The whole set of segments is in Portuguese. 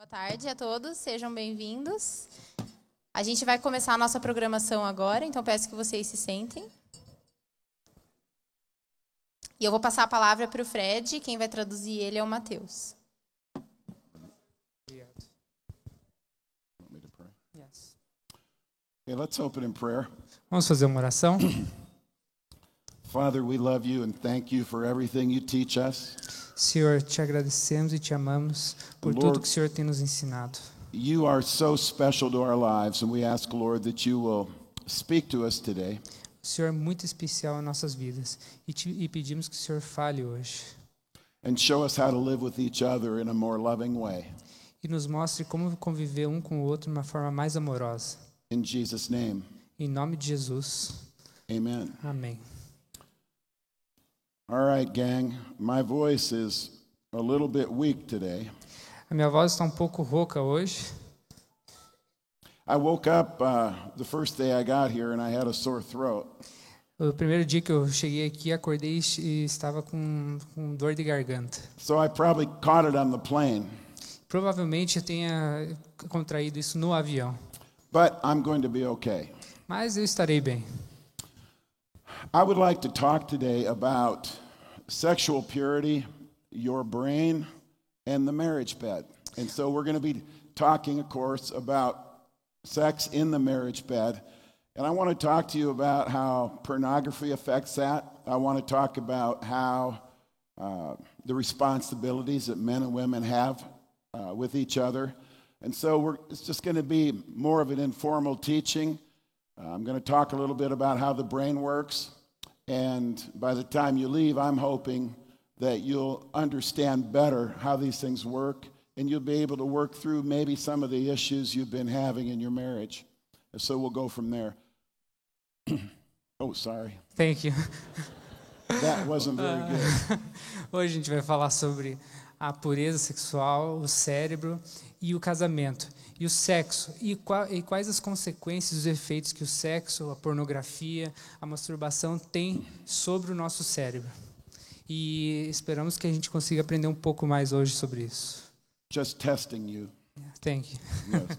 Boa tarde a todos, sejam bem-vindos. A gente vai começar a nossa programação agora, então peço que vocês se sentem. E eu vou passar a palavra para o Fred, quem vai traduzir ele é o Matheus. Okay, let's open in prayer. Vamos fazer uma oração? Father, we love you and thank you for everything you teach us. Senhor, te agradecemos e te amamos por tudo que o Senhor tem nos ensinado. You are so special to our lives, and we ask, Lord, that you will speak to us today. O Senhor é muito especial em nossas vidas e pedimos que o Senhor fale hoje. And show us how to live with each other in a more loving way. E nos mostre como conviver um com o outro de uma forma mais amorosa. In Jesus' name, Em nome de Jesus. amen. Amém. All right, gang, my voice is a little bit weak today. A minha voz está um pouco rouca hoje. I woke up the first day I got here and I had a sore throat. O primeiro dia que eu cheguei aqui, acordei e estava com dor de garganta. So I probably caught it on the plane. Provavelmente eu tenha contraído isso no avião. But I'm going to be okay. Mas eu estarei bem. I would like to talk today about sexual purity, your brain, and the marriage bed. And so we're going to be talking, of course, about sex in the marriage bed. And I want to talk to you about how pornography affects that. I want to talk about how the responsibilities that men and women have with each other. And so it's just going to be more of an informal teaching. I'm going to talk a little bit about how the brain works. And by the time you leave, I'm hoping that you'll understand better how these things work, and you'll be able to work through maybe some of the issues you've been having in your marriage. And so we'll go from there. Oh, sorry. Thank you. That wasn't very good. Hoje a gente vai falar sobre a pureza sexual, o cérebro e o casamento. E o sexo, e quais as consequências, os efeitos que o sexo, a pornografia, a masturbação tem sobre o nosso cérebro. E esperamos que a gente consiga aprender um pouco mais hoje sobre isso. Just testing you. Thank you. Yes.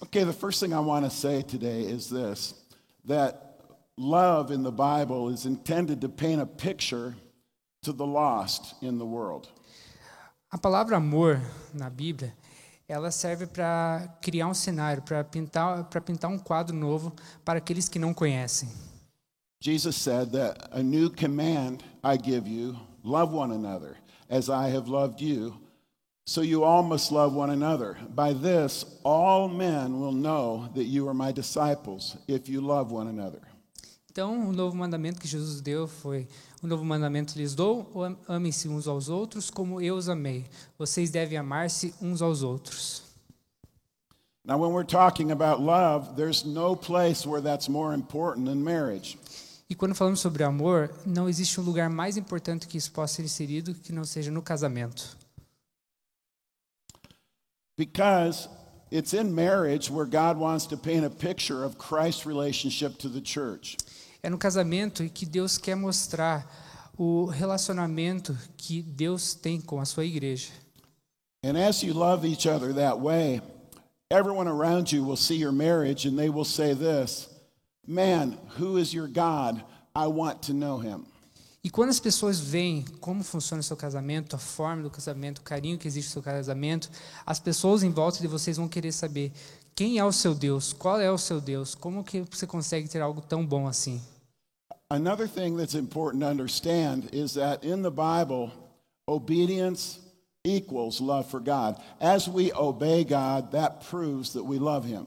Okay, the first thing I want to say today is this, that love in the Bible is intended to paint a picture to the lost in the world. A palavra amor na Bíblia, ela serve para criar um cenário, para pintar um quadro novo para aqueles que não conhecem. Jesus said that a new command I give you, love one another, as I have loved you, so you all must love one another. By this, all men will know that you are my disciples, if you love one another. Então, o novo mandamento que Jesus deu foi: o novo mandamento lhes dou, amem-se uns aos outros como eu os amei. Vocês devem amar-se uns aos outros. Now, when we're talking about love, there's no place where that's more important than marriage. E quando falamos sobre amor, não existe um lugar mais importante que isso possa ser inserido que não seja no casamento. Because it's in marriage where God wants to paint a picture of Christ's relationship to the church. É no casamento que Deus quer mostrar o relacionamento que Deus tem com a sua igreja. And as you love each other that way, everyone around you will see your marriage and they will say this, man, who is your God? I want to know him. E quando as pessoas veem como funciona o seu casamento, a forma do casamento, o carinho que existe no seu casamento, as pessoas em volta de vocês vão querer saber quem é o seu Deus, qual é o seu Deus, como que você consegue ter algo tão bom assim. Another thing that's important to understand is that in the Bible, obedience equals love for God. As we obey God, that proves that we love him.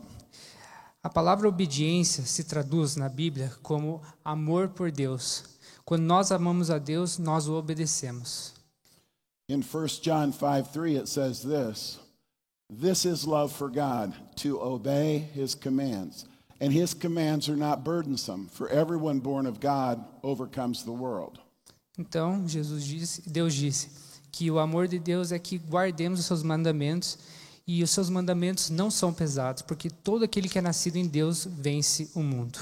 A palavra obediência se traduz na Bíblia como amor por Deus. Quando nós amamos a Deus, nós o obedecemos. In 1 John 5:3 it says this, this is love for God, to obey his commands. And his commands are not burdensome, for everyone born of God overcomes the world. Então, Deus disse que o amor de Deus é que guardemos os seus mandamentos, e os seus mandamentos não são pesados, porque todo aquele que é nascido em Deus vence o mundo.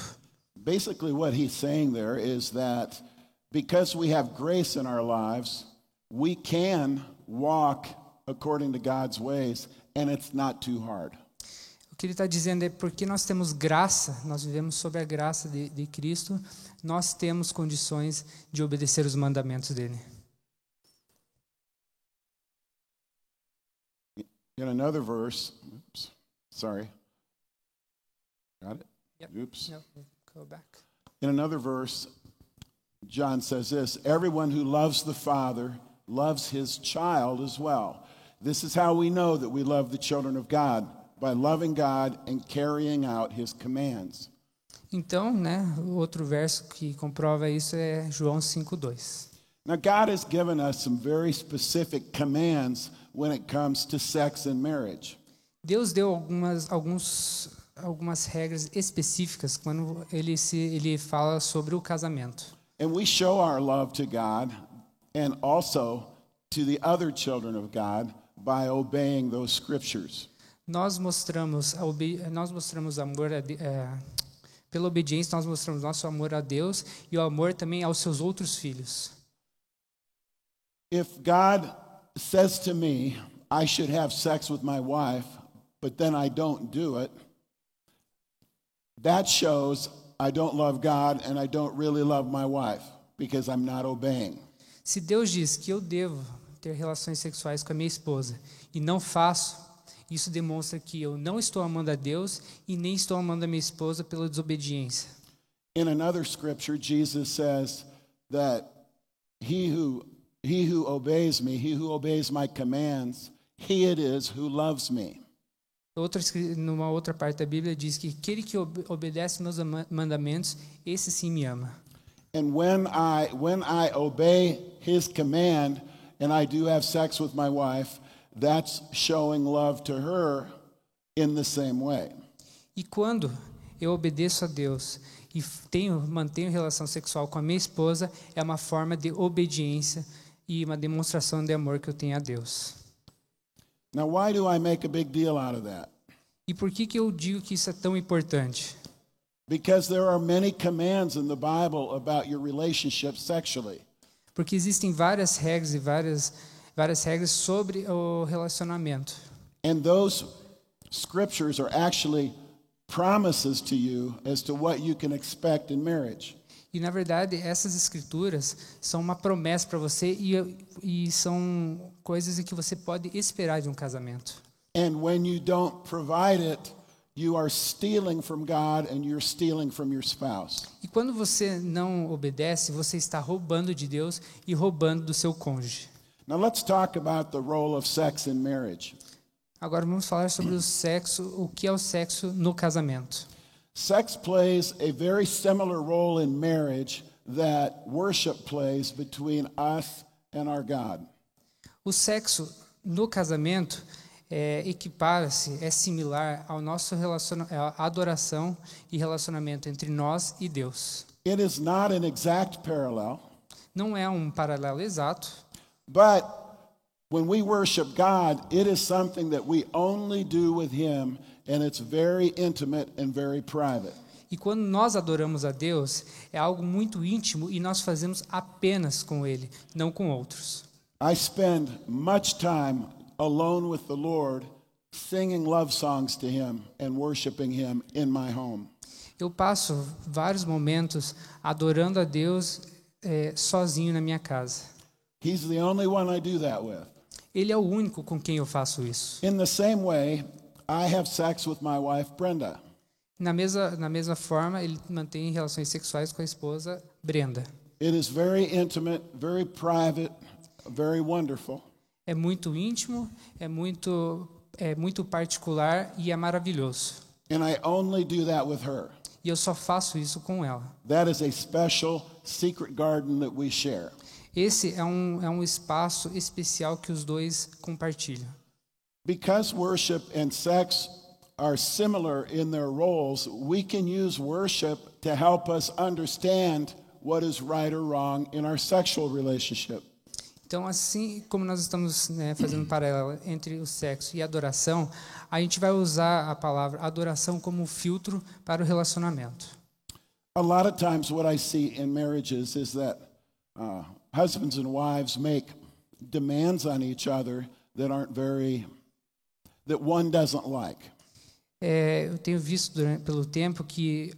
Basically what he's saying there is that because we have grace in our lives, we can walk according to God's ways, and it's not too hard. O que ele está dizendo é porque nós temos graça, nós vivemos sob a graça de Cristo, nós temos condições de obedecer os mandamentos dele. In another verse, got it? Yep. Oops. No, go back. In another verse, John says this, everyone who loves the Father loves his child as well. This is how we know that we love the children of God, by loving God and carrying out his commands. Então, o outro verso que comprova isso é João 5:2. Now, God has given us some very specific commands when it comes to sex and marriage. Deus deu algumas regras específicas quando ele fala sobre o casamento. And we show our love to God and also to the other children of God by obeying those scriptures. Nós mostramos amor pela obediência, nós mostramos nosso amor a Deus e o amor também aos seus outros filhos. If God says to me, I should have sex with my wife, but then I don't do it, that shows I don't love God and I don't really love my wife because I'm not obeying. Se Deus diz que eu devo ter relações sexuais com a minha esposa e não faço, isso demonstra que eu não estou amando a Deus e nem estou amando a minha esposa pela desobediência. In another scripture, Jesus says that he who obeys me, he who obeys my commands, he it is who loves me. Numa outra parte da Bíblia diz que aquele que obedece meus mandamentos, esse sim me ama. And when I obey his command and I do have sex with my wife, that's showing love to her in the same way. E quando eu obedeço a Deus e mantenho relação sexual com a minha esposa, é uma forma de obediência e uma demonstração de amor que eu tenho a Deus. Now, why do I make a big deal out of that? E por que eu digo que isso é tão importante? Because there are many commands in the Bible about your relationship sexually. Porque existem várias regras e várias regras sobre o relacionamento. And those scriptures are actually promises to you as to what you can expect in marriage. E na verdade, essas escrituras são uma promessa para você e são coisas que você pode esperar de um casamento. And when you don't provide it, you are stealing from God and you're stealing from your spouse. E quando você não obedece, você está roubando de Deus e roubando do seu cônjuge. Now let's talk about the role of sex in marriage. Agora vamos falar sobre o que é o sexo no casamento. Sex plays a very similar role in marriage that worship plays between us and our God. O sexo no casamento equipara-se, é similar ao nosso adoração e relacionamento entre nós e Deus. It is not an exact parallel, Não é um paralelo exato, but when we worship God, it is something that we only do with Him, and it's very intimate and very private. e quando nós adoramos a Deus, é algo muito íntimo e nós fazemos apenas com Ele, não com outros. I spend much time alone with the Lord, singing love songs to Him and worshiping Him in my home. Eu passo vários momentos adorando a Deus sozinho na minha casa. He's the only one I do that with. Ele é o único com quem eu faço isso. In the same way, I have sex with my wife, Brenda. Na mesma forma, ele mantém relações sexuais com a esposa Brenda. It is very intimate, very private, very wonderful. É muito íntimo, é muito particular e é maravilhoso. And I only do that with her. E eu só faço isso com ela. That is a special secret garden that we share. Esse é um espaço especial que os dois compartilham. Because worship and sex are similar in their roles, we can use worship to help us understand what is right or wrong in our sexual relationship. Então, assim como nós estamos fazendo um paralelo entre o sexo e a adoração, a gente vai usar a palavra adoração como filtro para o relacionamento. A lot of times what I see in marriages is that husbands and wives make demands on each other that that one doesn't like. Eu tenho visto pelo tempo que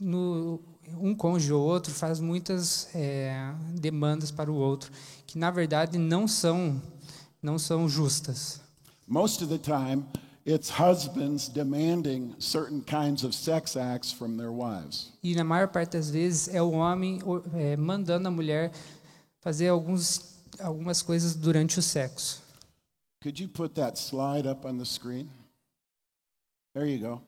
um cônjuge ou outro faz muitas demandas para o outro, que na verdade não são justas. Most of the time, it's husbands demanding certain kinds of sex acts from their wives. E na maior parte das vezes é o homem mandando a mulher fazer algumas coisas durante o sexo. Could you put that slide up on the screen? There you go.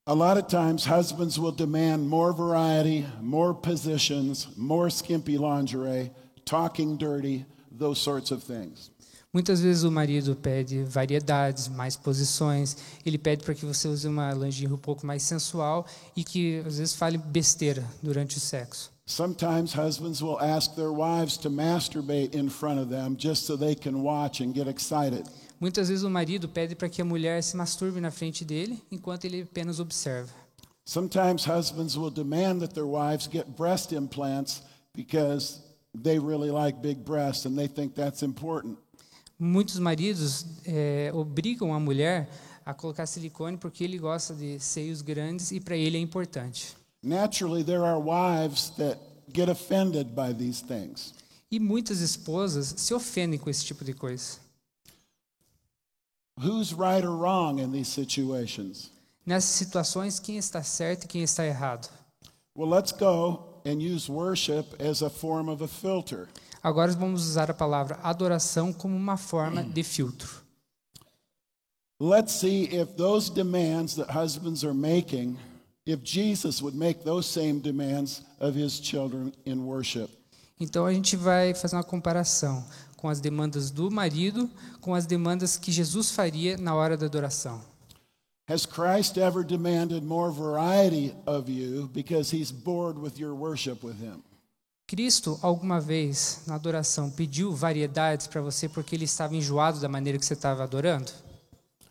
A lot of times, husbands will demand more variety, more positions, more skimpy lingerie, talking dirty, those sorts of things. Muitas vezes o marido pede variedades, mais posições. Ele pede para que você use uma lingerie um pouco mais sensual e que às vezes fale besteira durante o sexo. Sometimes husbands will ask their wives to masturbate in front of them just so they can watch and get excited. Muitas vezes o marido pede para que a mulher se masturbe na frente dele enquanto ele apenas observa. Sometimes husbands will demand that their wives get breast implants because they really like big breasts and they think that's important. Muitos maridos obrigam a mulher a colocar silicone porque ele gosta de seios grandes e para ele é importante. Naturally, there are wives that get offended by these things. E muitas esposas se ofendem com esse tipo de coisa. Who's right or wrong in these situations? Nessas situações, quem está certo e quem está errado? Well, let's go and use worship as a form of a filter. Agora vamos usar a palavra adoração como uma forma de filtro. Let's see if those demands that husbands are making, if Jesus would make those same demands of his children in worship. Então a gente vai fazer uma comparação com as demandas do marido com as demandas que Jesus faria na hora da adoração. Has Christ ever demanded more variety of you because he's bored with your worship with him? Cristo, alguma vez, na adoração, pediu variedades para você porque ele estava enjoado da maneira que você estava adorando?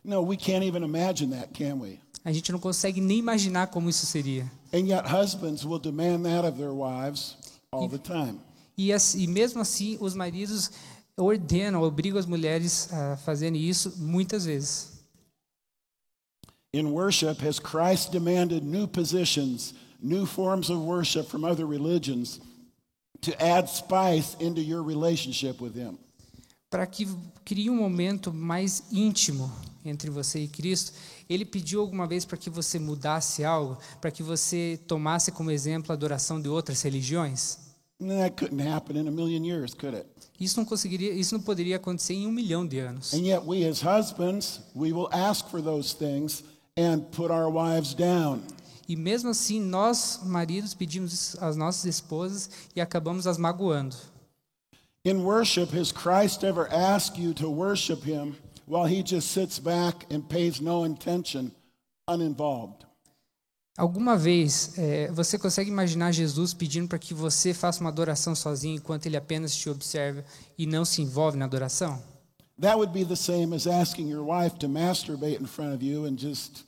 No, we can't even imagine that, can we? A gente não consegue nem imaginar como isso seria. And yet husbands will demand that of their wives all the time. E mesmo assim, os maridos obrigam as mulheres a fazerem isso muitas vezes. In worship, has Christ demanded new positions, new forms of worship from other religions to add spice into your relationship with him? Para que crie um momento mais íntimo entre você e Cristo, ele pediu alguma vez para que você mudasse algo, para que você tomasse como exemplo a adoração de outras religiões? That couldn't happen in a million years, could it? Isso não poderia acontecer em 1 milhão de anos. And yet we as husbands, we will ask for those things and put our wives down. E mesmo assim, nós, maridos, pedimos às nossas esposas e acabamos as magoando. In worship, has Christ ever asked you to worship him while he just sits back and pays no attention, uninvolved? Alguma vez, você consegue imaginar Jesus pedindo para que você faça uma adoração sozinho enquanto ele apenas te observa e não se envolve na adoração? That would be the same as asking your wife to masturbate in front of you and just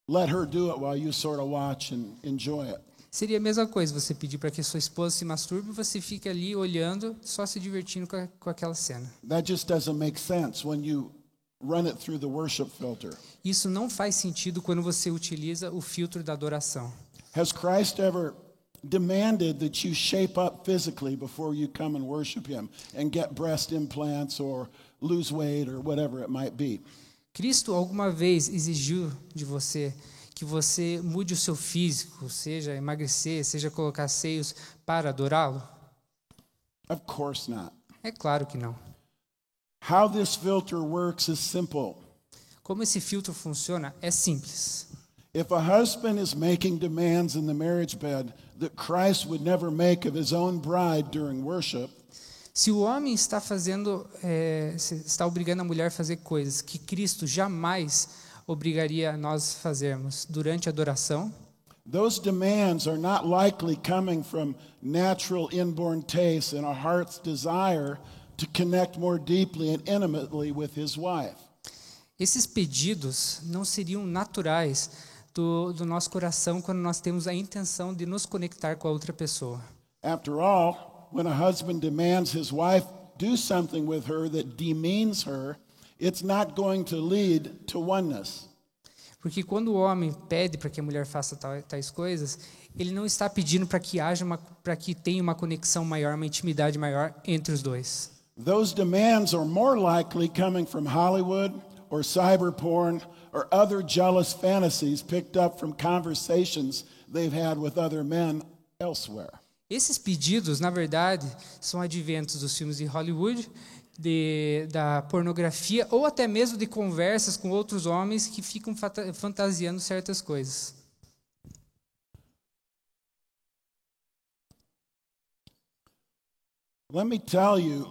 let her do it while you sort of watch and enjoy it. Seria a mesma coisa você pedir para que sua esposa se masturbe e você fica ali olhando, só se divertindo com aquela cena. That just doesn't make sense when you run it through the worship filter. Isso não faz sentido quando você utiliza o filtro da adoração. Has Christ ever demanded that you shape up physically before you come and worship him and get breast implants or lose weight or whatever it might be? Cristo alguma vez exigiu de você que você mude o seu físico, seja emagrecer, seja colocar seios para adorá-lo? Of course not. É claro que não. How this filter works is simple. Como esse filtro funciona é simples. If a husband is making demands in the marriage bed that Christ would never make of his own bride during worship, se o homem está está obrigando a mulher a fazer coisas que Cristo jamais obrigaria nós a fazermos durante a adoração, those demands are not likely coming from natural inborn taste and a heart's desire to connect more deeply and intimately with his wife. Esses pedidos não seriam naturais do nosso coração quando nós temos a intenção de nos conectar com a outra pessoa. After all, when a husband demands his wife do something with her that demeans her, it's not going to lead to oneness. Porque quando o homem pede para que a mulher faça tais coisas, ele não está pedindo para que para que tenha uma conexão maior, uma intimidade maior entre os dois. Those demands are more likely coming from Hollywood or cyber porn or other jealous fantasies picked up from conversations they've had with other men elsewhere. Esses pedidos, na verdade, são adventos dos filmes de Hollywood, da pornografia ou até mesmo de conversas com outros homens que ficam fantasiando certas coisas. Let me tell you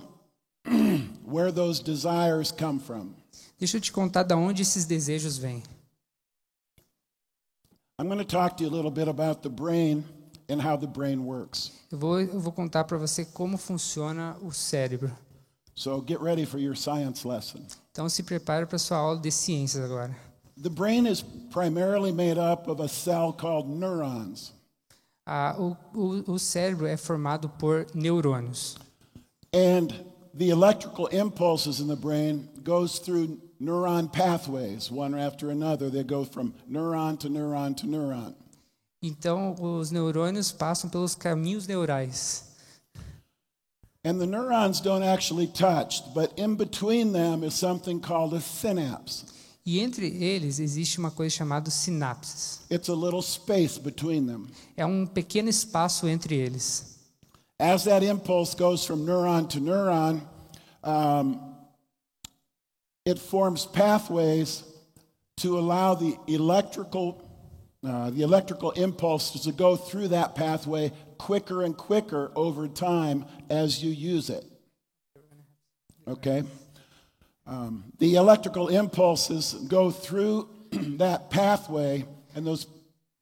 where those desires come from. Deixa eu te contar de onde esses desejos vêm. I'm going to talk to you a little bit about the brain and how the brain works. Eu vou contar para você como funciona o cérebro. So get ready for your science lesson. Então se prepare para a sua aula de ciências agora. The brain is primarily made up of a cell called neurons. O cérebro é formado por neurônios. And the electrical impulses in the brain goes through neuron pathways, one after another. They go from neuron to neuron to neuron. Então os neurônios passam pelos caminhos neurais. And the neurons don't actually touch, but in between them is something called a synapse. E entre eles existe uma coisa chamada sinapses. It's a little space between them. É um pequeno espaço entre eles. As that impulse goes from neuron to neuron, it forms pathways to allow the electrical impulses to go through that pathway quicker and quicker over time as you use it. Okay? The electrical impulses go through that pathway, and those.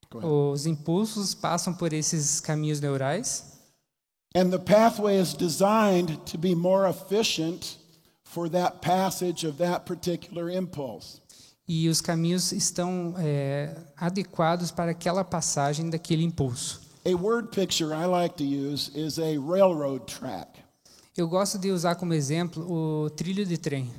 Go ahead. Os impulsos passam por esses caminhos neurais. And the pathway is designed to be more efficient for that passage of that particular impulse. E os caminhos estão adequados para aquela passagem daquele impulso. A word picture I like to use is a railroad track. Eu gosto de usar como exemplo o trilho de trem.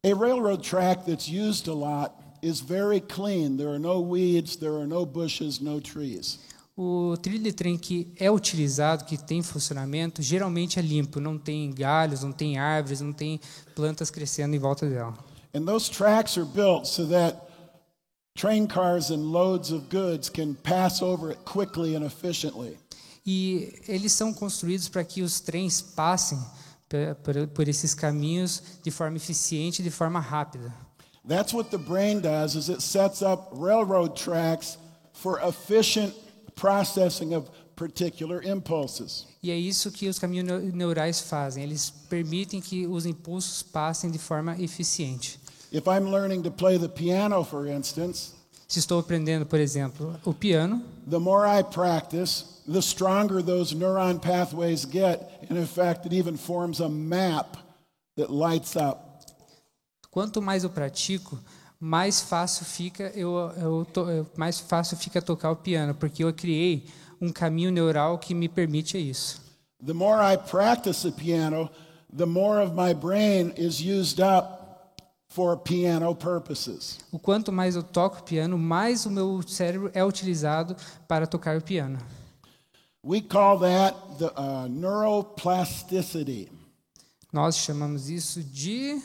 A railroad track that's used a lot is very clean. There are no weeds, there are no bushes, no trees. O trilho de trem que é utilizado, que tem funcionamento, geralmente é limpo, não tem galhos, não tem árvores, não tem plantas crescendo em volta dela. And those tracks are built so that train cars and loads of goods can pass over it quickly and efficiently. E eles são construídos para que os trens passem por esses caminhos de forma eficiente, de forma rápida. That's what the brain does, is it sets up railroad tracks for efficient processing of particular impulses. E é isso que os caminhos neurais fazem. Eles permitem que os impulsos passem de forma eficiente. If I'm learning to play the piano, for instance, Se estou aprendendo, por exemplo, o piano, the more I practice, the stronger those neuron pathways get, and in fact it even forms a map that lights up. quanto mais eu pratico, mais fácil fica mais fácil fica tocar o piano, porque eu criei um caminho neural que me permite isso. The more I practice the piano, the more of my brain is used up for piano purposes. O quanto mais eu toco o piano, mais o meu cérebro é utilizado para tocar o piano. We call that the neuroplasticity. Nós chamamos isso de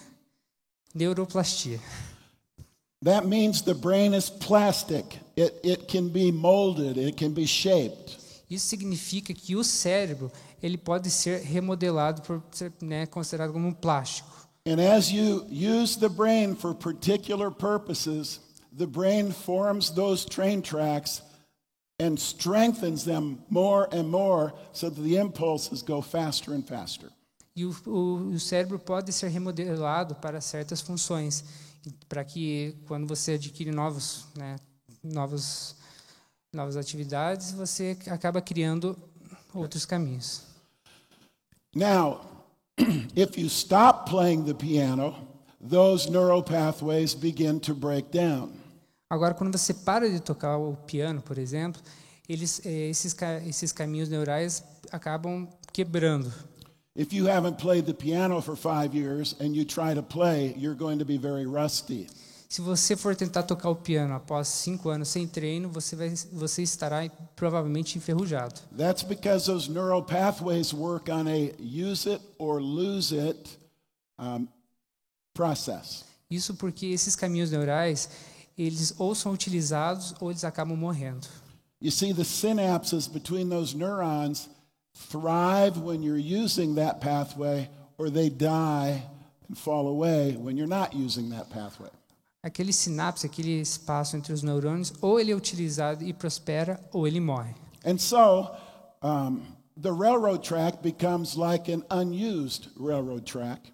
neuroplastia. That means the brain is plastic. It can be molded, it can be shaped. Isso significa que o cérebro ele pode ser remodelado por ser, considerado como um plástico. And as you use the brain for particular purposes, the brain forms those train tracks and strengthens them more and more so that the impulses go faster and faster. E o cérebro pode ser remodelado para certas funções, para que quando você adquire novas atividades, você acaba criando outros caminhos. Now, if you stop playing the piano, those neural pathways begin to break down. Agora, quando você para de tocar o piano, por exemplo, esses caminhos neurais acabam quebrando. If you haven't played the piano for 5 years and you try to play, you're going to be very rusty. Se você for tentar tocar o piano após 5 anos sem treino, você estará provavelmente enferrujado. That's because those neural pathways work on a use it or lose it process. Isso porque esses caminhos neurais, eles ou são utilizados ou eles acabam morrendo. You see, the synapses between those neurons thrive when you're using that pathway, or they die and fall away when you're not using that pathway. Aquele sinapse, aquele espaço entre os neurônios, ou ele é utilizado e prospera, ou ele morre. And so, the railroad track becomes like an unused railroad track.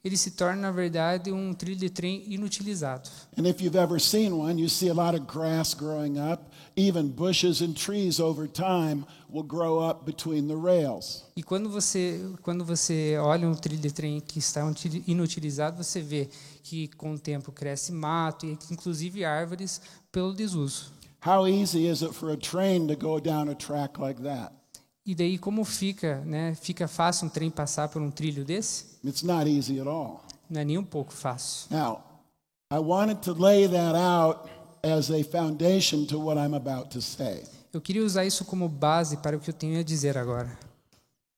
Ele se torna, na verdade, um trilho de trem inutilizado. And if you've ever seen one, you see a lot of grass growing up. Even bushes and trees over time will grow up between the rails. E quando você olha um trilho de trem que está inutilizado, você vê que com o tempo cresce mato e inclusive árvores pelo desuso. How easy is it for a train to go down a track like that? E daí como fica, né? Fica fácil um trem passar por um trilho desse? It's not easy at all. Não é nem um pouco fácil. Now, I wanted to lay that out as a foundation to what I'm about to say. Eu queria usar isso como base para o que eu tenho a dizer agora.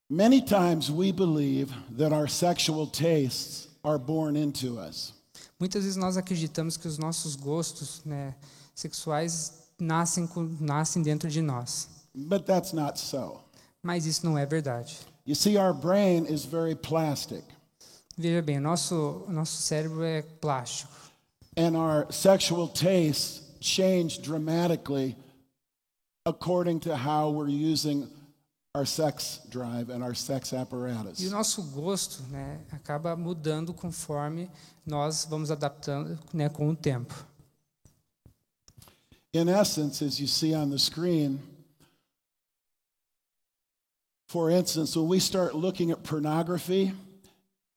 Many times we believe that our sexual tastes are born into us. Muitas vezes nós acreditamos que os nossos gostos, né, sexuais nascem dentro de nós. But that's not so. Mas isso não é verdade. You see, our brain is very plastic. Veja bem, nosso cérebro é plástico. And our sexual tastes change dramatically according to how we're using our sex drive and our sex apparatus. E o nosso gosto, né, acaba mudando conforme nós vamos adaptando, né, com o tempo. In essence, as you see on the screen, for instance, when we start looking at pornography,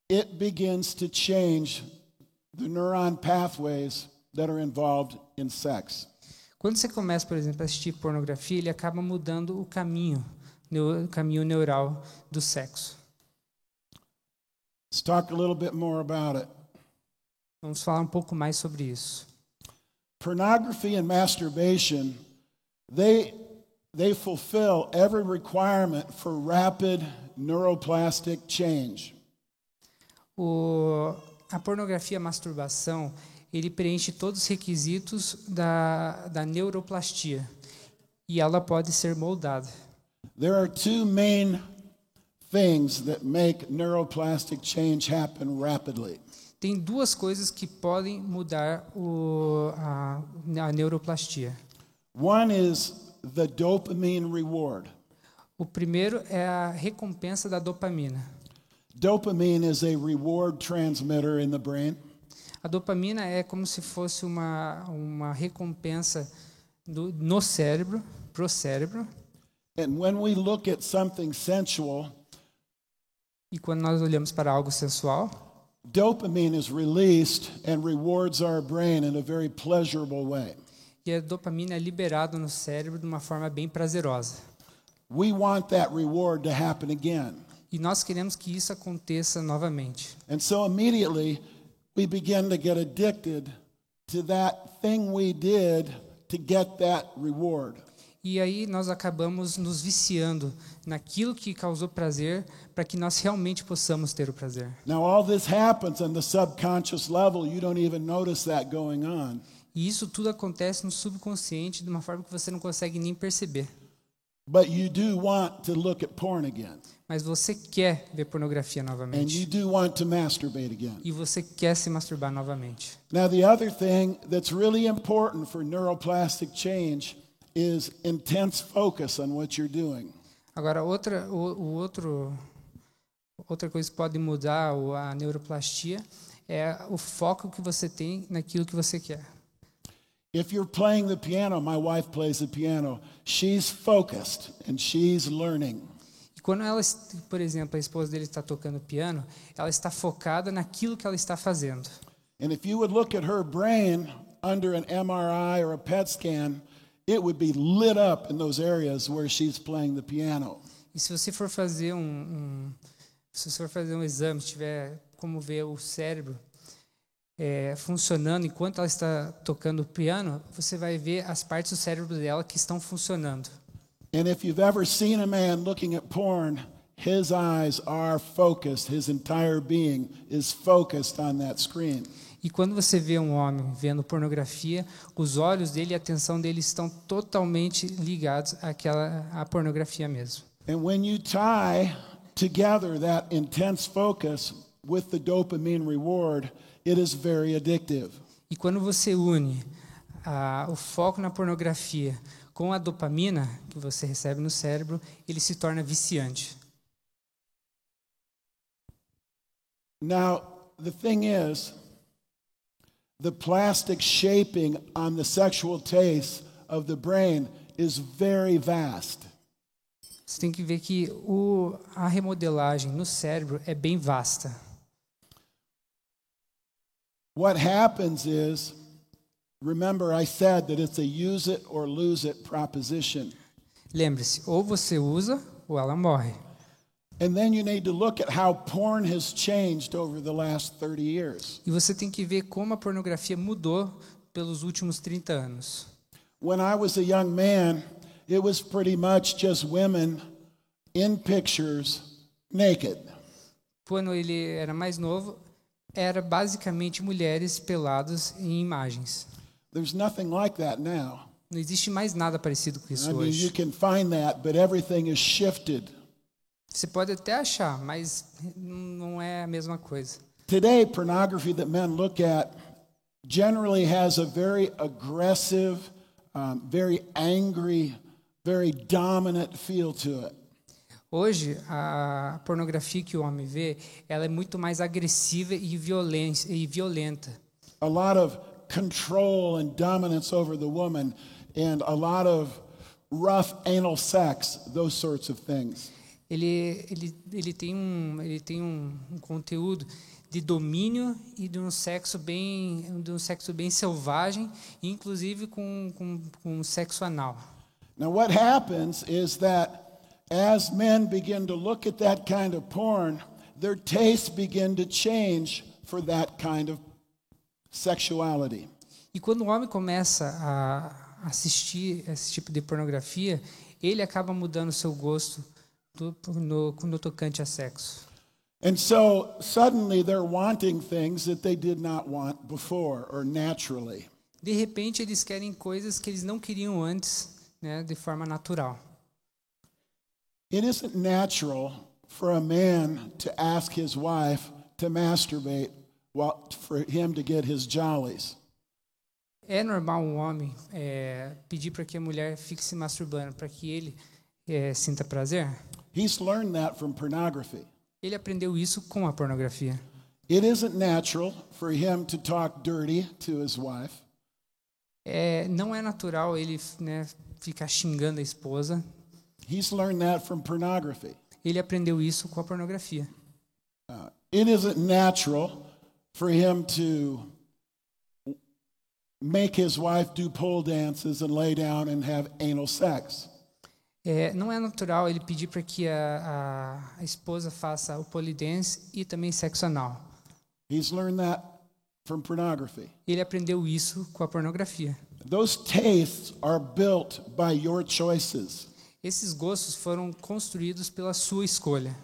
it begins to change the neuron pathways that are involved in sex. Quando você começa, por exemplo, a assistir pornografia, ele acaba mudando o caminho neural do sexo. Let's talk a little bit more about it. Vamos falar um pouco mais sobre isso. Pornography and masturbation, they fulfill every requirement for rapid neuroplastic change. A pornografia e a masturbação, ele preenche todos os requisitos da neuroplastia e ela pode ser moldada. There are two main things that make neuroplastic change happen rapidly. Tem duas coisas que podem mudar a neuroplastia. One is the dopamine reward. O primeiro é a recompensa da dopamina. Dopamine is a reward transmitter in the brain. A dopamina é como se fosse uma recompensa no cérebro, pro cérebro. And when we look at something sensual, E quando nós olhamos para algo sensual, dopamine is released and rewards our brain in a very pleasurable way. e a dopamina é liberada no cérebro de uma forma bem prazerosa. We want that reward to happen again. E nós queremos que isso aconteça novamente. And so immediately we begin to get addicted to that thing we did to get that reward. E aí nós acabamos nos viciando naquilo que causou prazer para que nós realmente possamos ter o prazer. Now all this happens on the subconscious level. You don't even notice that going on. E isso tudo acontece no subconsciente de uma forma que você não consegue nem perceber. But you do want to look at porn again. Mas você quer ver pornografia And you novamente. do want to masturbate again. E você quer se masturbar novamente. Now the other thing that's really important for neuroplastic change is intense focus on what you're doing. Agora, outra coisa que pode mudar a neuroplastia é o foco que você tem naquilo que você quer. If you're playing the piano, my wife plays the piano, she's focused and she's learning. E quando ela, por exemplo, a esposa dele está tocando piano, ela está focada naquilo que ela está fazendo. And if you would look at her brain under an MRI or a PET scan, it would be lit up in those areas where she's playing the piano. E se você for fazer Se você for fazer um exame, tiver como ver o cérebro funcionando enquanto ela está tocando o piano, você vai ver as partes do cérebro dela que estão funcionando. And if you've ever seen a man looking at porn, his eyes are focused. His entire being is focused on that screen. E quando você vê um homem vendo pornografia, os olhos dele e a atenção dele estão totalmente ligados à pornografia mesmo. And when you tie together that intense focus with the dopamine reward, it is very addictive. E quando você une o foco na pornografia com a dopamina que você recebe no cérebro, ele se torna viciante. Now, the thing is, the plastic shaping on the sexual taste of the brain is very vast. Você tem que ver que a remodelagem no cérebro é bem vasta. What happens is, remember I said that it's a use it or lose it proposition. Lembre-se, ou você usa ou ela morre. And then you need to look at how porn has changed over the last 30 years. E você tem que ver como a pornografia mudou pelos últimos 30 anos. When I was a young man, it was pretty much just women in pictures naked. Quando ele era mais novo, era basicamente mulheres peladas em imagens. There's nothing like that now. Não existe mais nada parecido com isso I mean, you hoje. can find that, but everything is shifted. Você pode até achar, mas não é a mesma coisa. Today, pornography that men look at generally has a very aggressive, very angry, very dominant feel to it. Hoje, a pornografia que o homem vê, ela é muito mais agressiva e violenta. A lot of control and dominance over the woman, and a lot of rough anal sex, those sorts of things. Ele tem um conteúdo de domínio e de um sexo bem selvagem, inclusive com sexo anal. Now, what happens is that as men begin to look at that kind of porn, their tastes begin to change for that kind of sexuality. E quando o homem começa a assistir esse tipo de pornografia, ele acaba mudando seu gosto no tocante a sexo. And so suddenly they're wanting things that they did not want before or naturally. De repente, eles querem coisas que eles não queriam antes, né, de forma natural. It isn't natural for a man to ask his wife to masturbate for him to get his jollies. É normal um homem pedir para que a mulher fique se masturbando para que ele sinta prazer? He's learned that from pornography. Ele aprendeu isso com a pornografia. It isn't natural for him to talk dirty to his wife. Não é natural ele, né, ficar xingando a esposa. He's learned that from pornography. Ele aprendeu isso com a pornografia. It isn't natural for him to make his wife do pole dances and lay down and have anal sex. Não é natural ele pedir para que a esposa faça o pole dance e também sexo anal. He's learned that from pornography. Ele aprendeu isso com a pornografia. Those tastes are built by your choices. Esses gostos foram construídos pela sua escolha.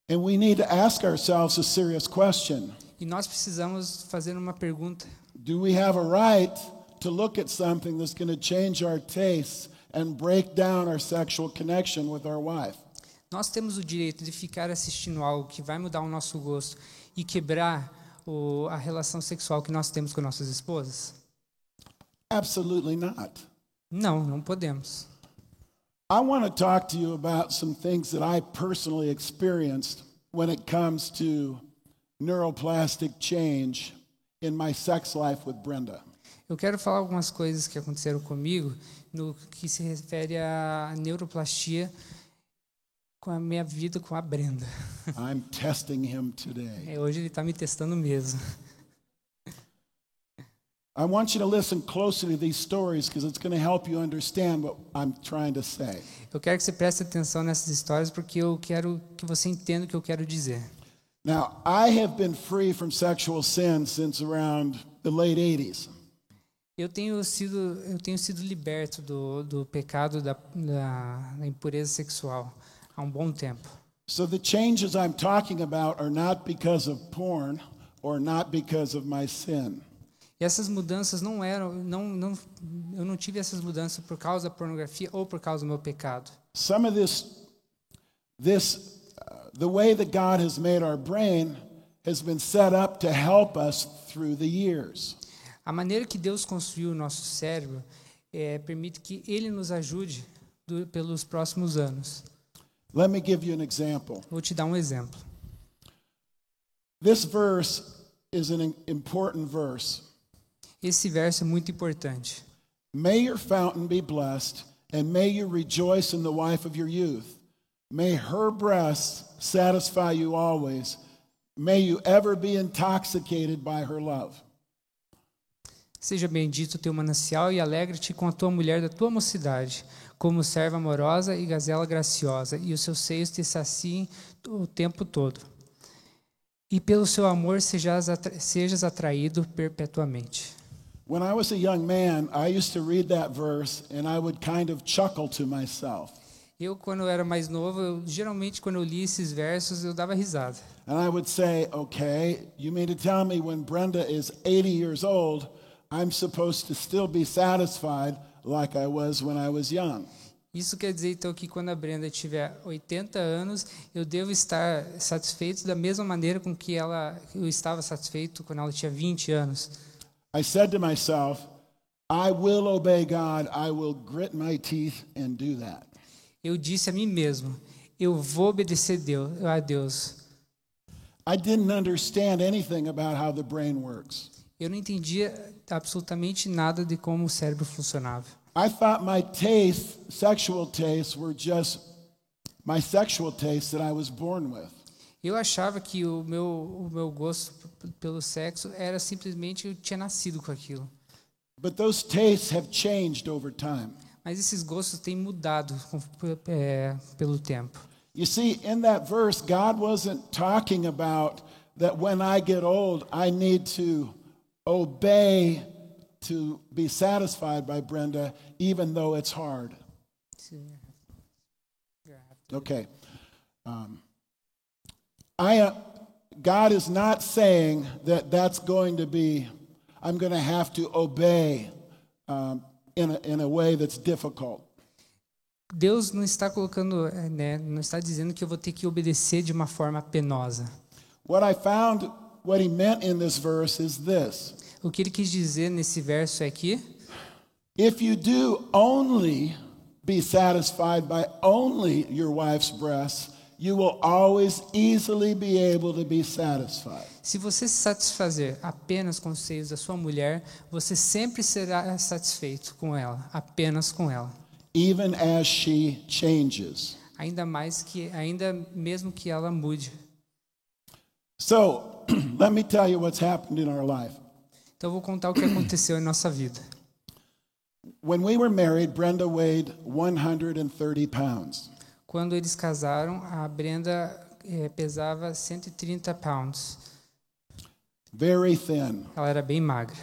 And we need to ask ourselves a serious question. E nós precisamos fazer uma pergunta. Do we have a right to look at something that's going to change our tastes and break down our sexual connection with our wife? Nós temos o direito de ficar assistindo algo que vai mudar o nosso gosto e quebrar a relação sexual que nós temos com nossas esposas? Absolutely not. Não podemos. I want to talk to you about some things that I personally experienced when it comes to neuroplastic change in my sex life with Brenda. Eu quero falar algumas coisas que aconteceram comigo no que se refere à neuroplastia com a minha vida com a Brenda. I'm testing him today. Hoje ele está me testando mesmo. I want you to listen closely to these stories because it's going to help you understand what I'm trying to say. Eu quero que você preste atenção nessas histórias porque eu quero que você entenda o que eu quero dizer. Now, I have been free from sexual sin since around the late 80s. Eu tenho sido liberto do pecado da impureza sexual há um bom tempo. So the changes I'm talking about are not because of porn or not because of my sin. E essas mudanças não eram, eu não tive essas mudanças por causa da pornografia ou por causa do meu pecado. Some of the way that God has made our brain has been set up to help us through the years. A maneira que Deus construiu o nosso cérebro permite que Ele nos ajude pelos próximos anos. Let me give you an example. Vou te dar um exemplo. This verse is an important verse. Esse verso é muito importante. May your fountain be blessed, and may you rejoice in the wife of your youth. May her breasts satisfy you always. May you ever be intoxicated by her love. Seja bendito o teu manancial e alegre-te com a tua mulher da tua mocidade, como serva amorosa e gazela graciosa, e os seus seios te saciem o tempo todo. E pelo seu amor sejas atraído perpetuamente. When I was a young man, I used to read that verse and I would kind of chuckle to myself. Eu, quando eu era mais novo, geralmente quando eu li esses versos, eu dava risada. And I would say, okay, you mean to tell me when Brenda is 80 years old, I'm supposed to still be satisfied like I was when I was young. Isso quer dizer, então, que quando a Brenda tiver 80 anos, eu devo estar satisfeito da mesma maneira com que eu estava satisfeito quando ela tinha 20 anos. I said to myself, I will obey God, I will grit my teeth and do that. Eu disse a mim mesmo, eu vou obedecer a Deus. I didn't understand anything about how the brain works. Eu não entendia absolutamente nada de como o cérebro funcionava. I thought my sexual tastes were just my sexual tastes that I was born with. Eu achava que o meu gosto pelo sexo era simplesmente eu tinha nascido com aquilo. But those tastes have changed over time. Mas esses gostos têm mudado pelo tempo. You see, in that verse, God wasn't talking about that when I get old, I need to obey to be satisfied by Brenda, even though it's hard. Okay. God is not saying that that's going to be, I'm going to have to obey in a way that's difficult. Deus não está colocando, não está dizendo que eu vou ter que obedecer de uma forma penosa. What he meant in this verse is this. O que ele quis dizer nesse verso é que if you do only be satisfied by only your wife's breasts, you will always easily be able to be satisfied. Se você se satisfazer apenas com os seios da sua mulher, você sempre será satisfeito com ela, apenas com ela. Even as she changes. Ainda mesmo que ela mude. So, let me tell you what's happened in our life. Então eu vou contar o que aconteceu em nossa vida. When we were married, Brenda weighed 130 pounds. Quando eles casaram, a Brenda pesava 130 pounds. Very thin. Ela era bem magra.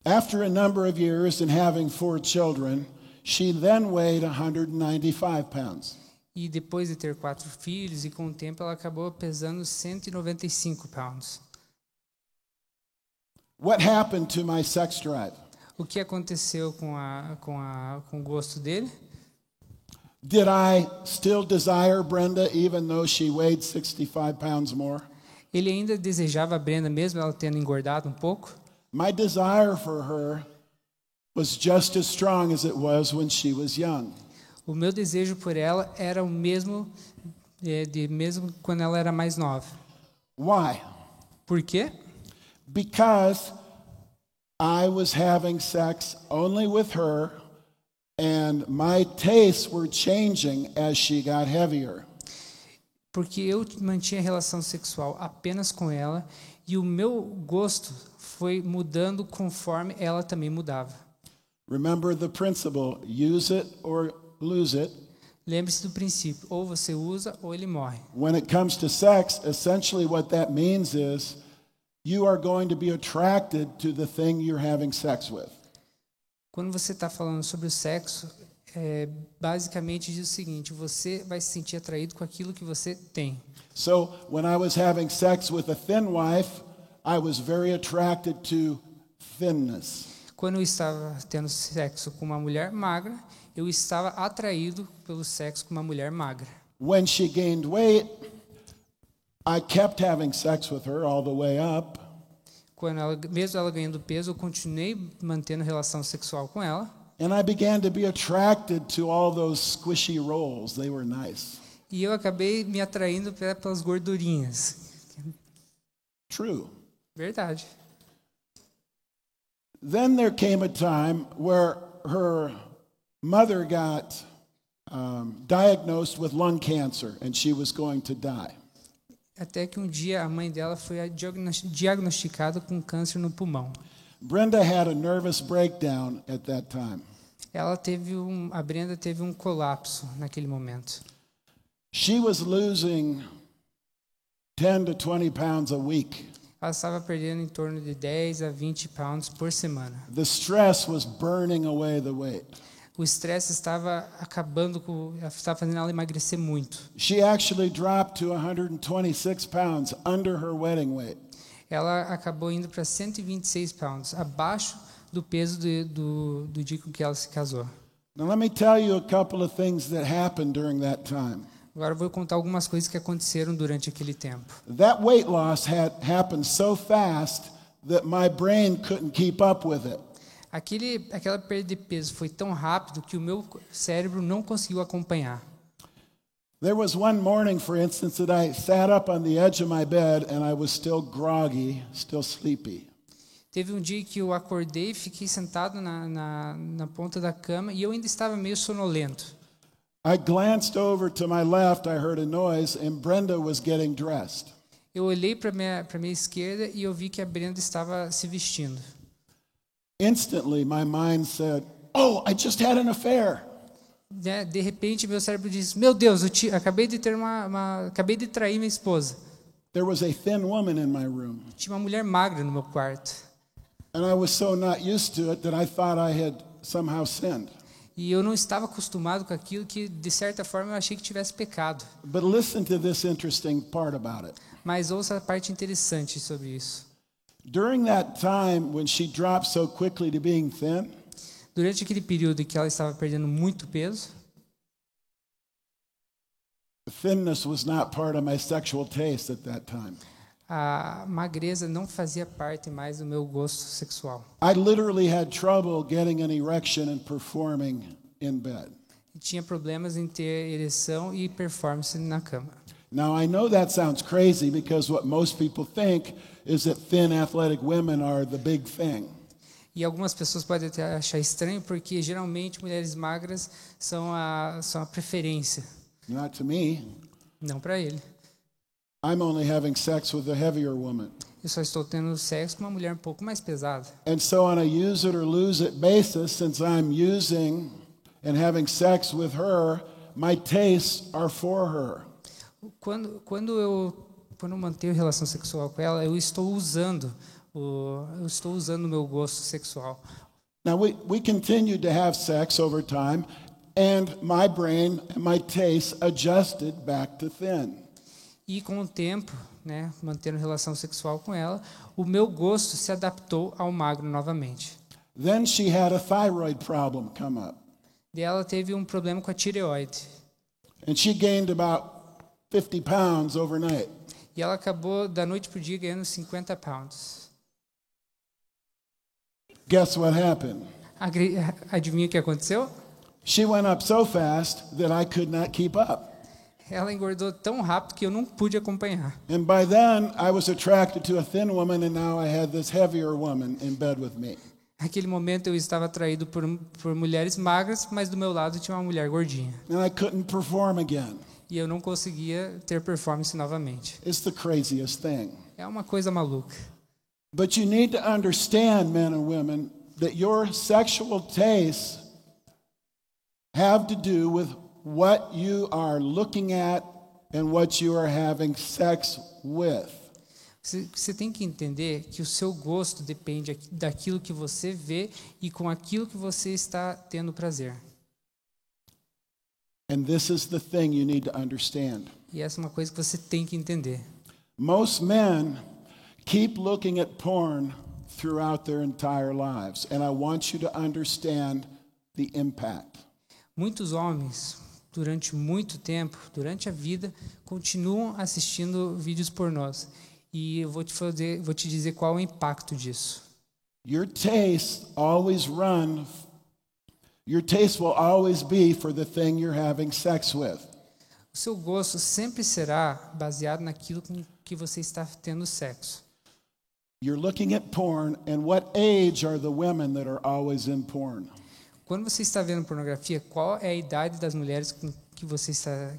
After a number of years and having 4 children, she then weighed 195 pounds. E depois de ter 4 filhos e com o tempo ela acabou pesando 195 pounds. What happened to my sex drive? O que aconteceu com o gosto dele? Did I still desire Brenda even though she weighed 65 pounds more? Ele ainda desejava a Brenda mesmo ela tendo engordado um pouco? My desire for her was just as strong as it was when she was young. O meu desejo por ela era o mesmo mesmo quando ela era mais nova. Why? Por quê? Because I was having sex only with her and my tastes were changing as she got heavier. porque eu mantinha relação sexual apenas com ela e o meu gosto foi mudando conforme ela também mudava. Remember the principle, use it or lose it. Lembre-se do princípio, ou você usa ou ele morre. When it comes to sex, essentially what that means is you are going to be attracted to the thing you're having sex with. Quando você está falando sobre o sexo, basicamente diz o seguinte: você vai se sentir atraído com aquilo que você tem. So when I was having sex with a thin wife, I was very attracted to thinness. Quando eu estava tendo sexo com uma mulher magra, eu estava atraído pelo sexo com uma mulher magra. When she gained weight, I kept having sex with her all the way up. Mesmo ela ganhando peso, eu continuei mantendo relação sexual com ela. And I began to be attracted to all those squishy rolls. They were nice. E eu acabei me atraindo pelas gordurinhas. True. Verdade. Then there came a time where her mother got diagnosed with lung cancer and she was going to die. Até que um dia a mãe dela foi diagnosticada com câncer no pulmão. Brenda had a nervous breakdown at that time. A Brenda teve um colapso naquele momento. She was losing 10 to 20 pounds a week. Ela estava perdendo em torno de 10 a 20 pounds por semana. The stress was burning away the weight. O estresse estava estava fazendo ela emagrecer muito. She actually dropped to 126 pounds under her wedding weight. Ela acabou indo para 126 pounds, abaixo do peso do dia com que ela se casou. Now let me tell you a couple of things that happened during that time. Agora eu vou contar algumas coisas que aconteceram durante aquele tempo. That weight loss had happened so fast that my brain couldn't keep up with it. Aquela perda de peso foi tão rápido que o meu cérebro não conseguiu acompanhar. There was one morning, for instance, that I sat up on the edge of my bed and I was still groggy, still sleepy. Teve um dia que eu acordei e fiquei sentado na ponta da cama e eu ainda estava meio sonolento. I glanced over to my left, I heard a noise, and Brenda was getting dressed. Eu olhei para minha esquerda e eu vi que a Brenda estava se vestindo. Instantly, my mind said, "Oh, I just had an affair." De repente, meu cérebro disse: "Meu Deus, acabei de trair minha esposa." There was a thin woman in my room, Tinha uma mulher magra no meu quarto. and I was so not used to it that I thought I had somehow sinned. E eu não estava acostumado com aquilo que, de certa forma, eu achei que tivesse pecado. But listen to this interesting part about it. Mas ouça a parte interessante sobre isso. During that time when she dropped so quickly to being thin, Durante aquele período em que ela estava perdendo muito peso, thinness was not part of my sexual taste at that time. a magreza não fazia parte mais do meu gosto sexual. I literally had trouble getting an erection and performing in bed. E tinha problemas em ter ereção e performance na cama. Now, I know that sounds crazy because what most people think is that thin athletic women are the big thing. E algumas pessoas podem até achar estranho porque geralmente mulheres magras são a preferência, Not to me. não para ele. I'm only having sex with a heavier woman. Eu só estou tendo sexo com uma mulher um pouco mais pesada. And so on a use it or lose it basis, since I'm using and having sex with her, my tastes are for her. Quando eu mantenho relação sexual com ela, eu estou usando o meu gosto sexual. Now, we continued to have sex over time, and my brain and my tastes adjusted back to thin. E com o tempo, né, mantendo relação sexual com ela, o meu gosto se adaptou ao magro novamente. Then she had a thyroid problem come up, E ela teve um problema com a tireoide. and she gained about 50 pounds overnight. E ela acabou, da noite para o dia, ganhando 50 pounds. Guess what happened? Adivinha o que aconteceu? She went up so fast that I could not keep up. Ela engordou tão rápido que eu não pude acompanhar. And by then, I was attracted to a thin woman, and now I had this heavier woman in bed with me. Naquele momento eu estava atraído por mulheres magras, mas do meu lado tinha uma mulher gordinha. And I couldn't perform again. e eu não conseguia ter performance novamente. It's the craziest thing. É uma coisa maluca. But you need to understand, men and women, that your sexual tastes have to do with what you are looking at and what you are having sex with. Você tem que entender que o seu gosto depende daquilo que você vê e com aquilo que você está tendo prazer. And this is the thing you need to understand. E essa é uma coisa que você tem que entender. Most men keep looking at porn throughout their entire lives, and I want you to understand the impact. Muitos homens, durante muito tempo, durante a vida, continuam assistindo vídeos pornôs. E eu vou te dizer qual é o impacto disso. Your taste will always be for the thing you're having sex with. O seu gosto sempre será baseado naquilo com que você está tendo sexo. You're looking at porn, and what age are the women that are always in porn? Quando você está vendo pornografia, qual é a idade das mulheres com que você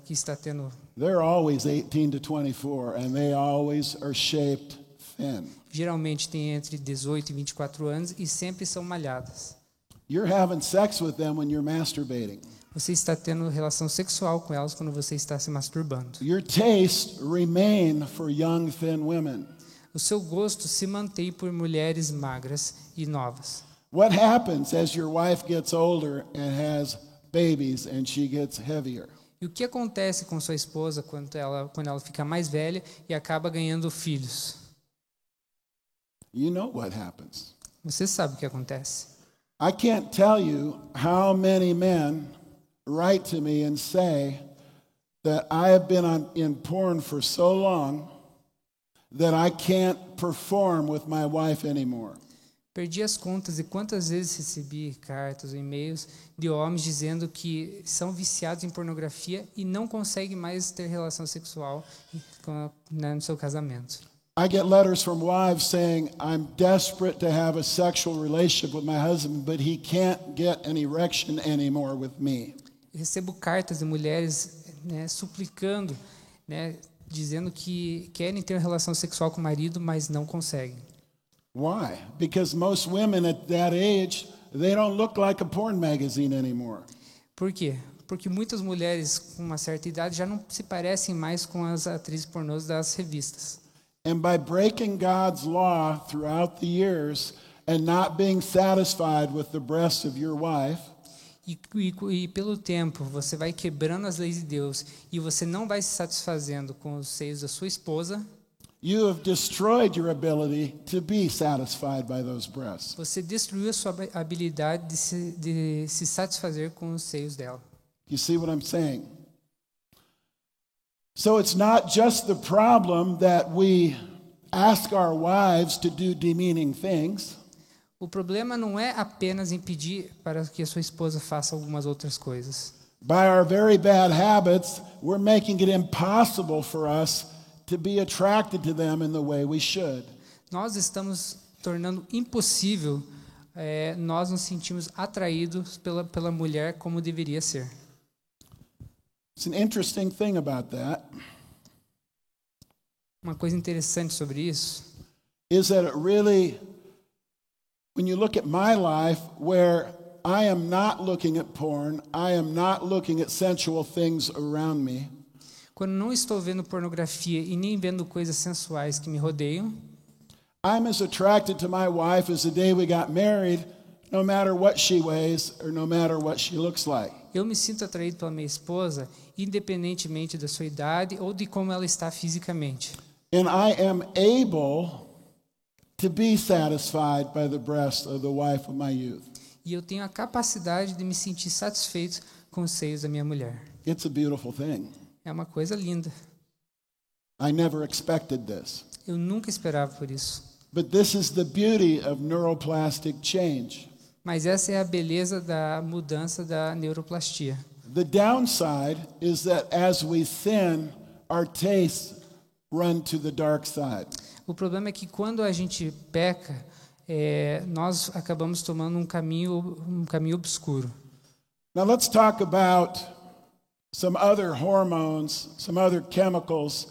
está tendo? They're always 18 to 24, and they always are shaped thin. Geralmente tem entre 18 e 24 anos e sempre são malhadas. You're having sex with them when you're masturbating. Você está tendo relação sexual com elas quando você está se masturbando. Your tastes remain for young, thin women. O seu gosto se mantém por mulheres magras e novas. What happens as your wife gets older and has babies and she gets heavier? E o que acontece com sua esposa quando ela fica mais velha e acaba ganhando filhos? You know what happens. Você sabe o que acontece. I can't tell you how many men write to me and say that I have been in porn for so long that I can't perform with my wife anymore. Perdi as contas de quantas vezes recebi cartas ou e-mails de homens dizendo que são viciados em pornografia e não conseguem mais ter relação sexual no seu casamento. I get letters from wives saying, I'm desperate to have a sexual relationship with my husband, but he can't get an erection anymore with me. Recebo cartas de mulheres, suplicando, dizendo que querem ter relação sexual com o marido, mas não conseguem. Why? Because most women at that age, they don't look like a porn magazine anymore. Por quê? Porque muitas mulheres com uma certa idade já não se parecem mais com as atrizes pornôs das revistas. And by breaking God's law throughout the years and not being satisfied with the breasts of your wife, E pelo tempo, você vai quebrando as leis de Deus e você não vai se satisfazendo com os seios da sua esposa, you have destroyed your ability to be satisfied by those breasts. você destruiu a sua habilidade de se satisfazer com os seios dela. You see what I'm saying? So it's not just the problem that we ask our wives to do demeaning things. O problema não é apenas impedir para que a sua esposa faça algumas outras coisas. By our very bad habits, we're making it impossible for us to be attracted to them in the way we should. Nós estamos tornando impossível nós nos sentirmos atraídos pela mulher como deveria ser. It's an interesting thing about that. Uma coisa interessante sobre isso Is that it really, when you look at my life, where I am not looking at porn, I am not looking at sensual things around me, quando não estou vendo pornografia e nem vendo coisas sensuais que me rodeiam, I'm as attracted to my wife as the day we got married, no matter what she weighs or no matter what she looks like. eu me sinto atraído pela minha esposa, independentemente da sua idade ou de como ela está fisicamente. And I am able to be satisfied by the breast of the wife of my youth. E eu tenho a capacidade de me sentir satisfeito com os seios da minha mulher. It's a beautiful thing. É uma coisa linda. I never expected this. Eu nunca esperava por isso. But this is the beauty of neuroplastic change. Mas essa é a beleza da mudança da neuroplastia. The downside is that as we sin, our tastes run to the dark side. O problema é que quando a gente peca, nós acabamos tomando um caminho obscuro. Now let's talk about some other hormones, some other chemicals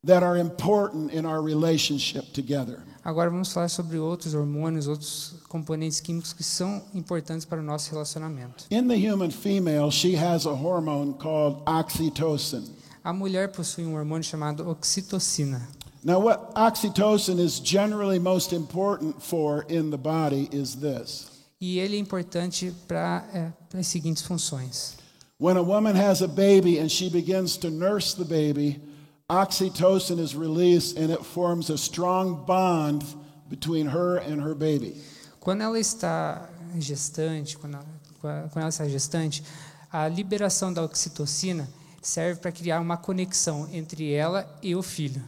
that are important in our relationship together. Agora vamos falar sobre outros hormônios, outros componentes químicos que são importantes para o nosso relacionamento. In the human female, she has a hormone called oxytocin. A mulher possui um hormônio chamado oxitocina. Now, what oxytocin is generally most important for in the body is this. E ele é importante para as seguintes funções. When a woman has a baby and she begins to nurse the baby, oxytocin is released and it forms a strong bond between her and her baby. Quando ela está gestante, a liberação da oxitocina serve para criar uma conexão entre ela e o filho.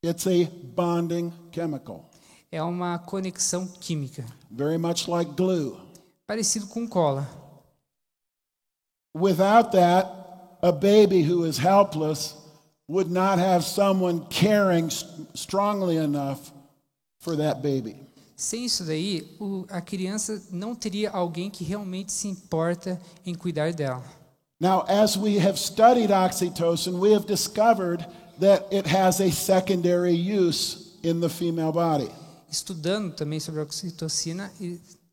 It's a bonding chemical, É uma conexão química, very much like glue. parecido com cola. Without that, a baby who is helpless would not have someone caring strongly enough for that baby. Sem isso daí, a criança não teria alguém que realmente se importa em cuidar dela. Now, as we have studied oxytocin, we have discovered that it has a secondary use in the female body. Estudando também sobre a oxitocina,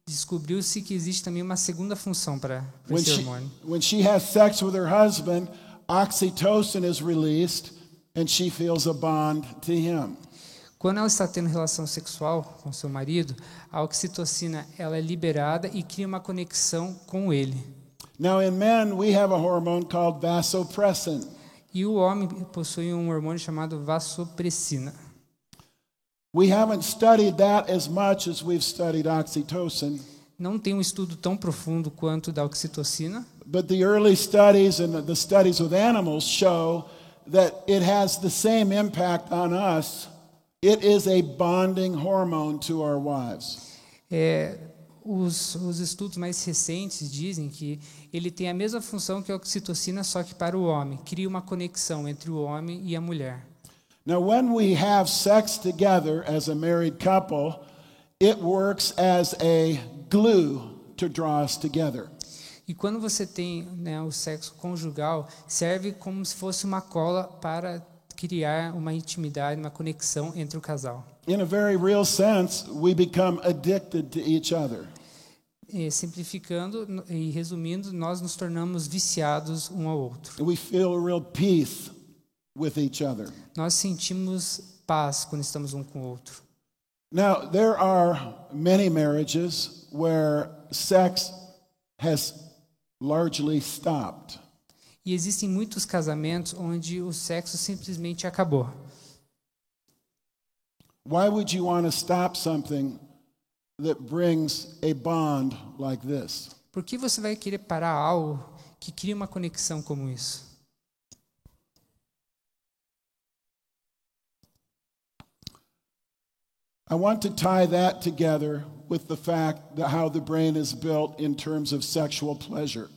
descobriu-se que existe também uma segunda função para esse hormônio. When she has sex with her husband, oxytocin is released and she feels a bond to him. Quando ela está tendo relação sexual com seu marido, a oxitocina ela é liberada e cria uma conexão com ele. Now, in men, we have a hormone called vasopressin. E o homem possui um hormônio chamado vasopressina. We haven't studied that as much as we've studied oxytocin. Não tem um estudo tão profundo quanto da oxitocina, But the early studies and the studies with animals show that it has the same impact on us. It is a bonding hormone to our wives. Os estudos mais recentes dizem que ele tem a mesma função que a oxitocina, só que para o homem. Cria uma conexão entre o homem e a mulher. Now, when we have sex together as a married couple, it works as a glue to draw us together. E quando você tem, o sexo conjugal, serve como se fosse uma cola para criar uma intimidade, uma conexão entre o casal. In a very real sense, we become addicted to each other. Simplificando e resumindo, nós nos tornamos viciados um ao outro. We feel a real peace with each other. Nós sentimos paz quando estamos um com o outro. Now, there are many marriages where sex has largely stopped. E existem muitos casamentos onde o sexo simplesmente acabou. Why would you want to stop something that brings a bond like this? Por que você vai querer parar algo que cria uma conexão como isso? I want to tie that together with the fact that how the brain is built in terms of sexual pleasure.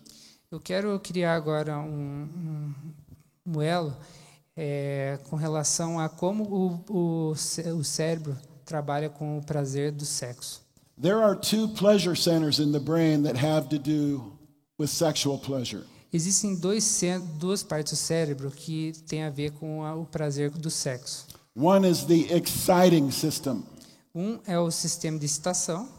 Eu quero criar agora um elo com relação a como o cérebro trabalha com o prazer do sexo. There are two pleasure centers in the brain that have to do with sexual pleasure. Existem duas partes do cérebro que têm a ver com o prazer do sexo. One is the exciting system. Um é o sistema de excitação.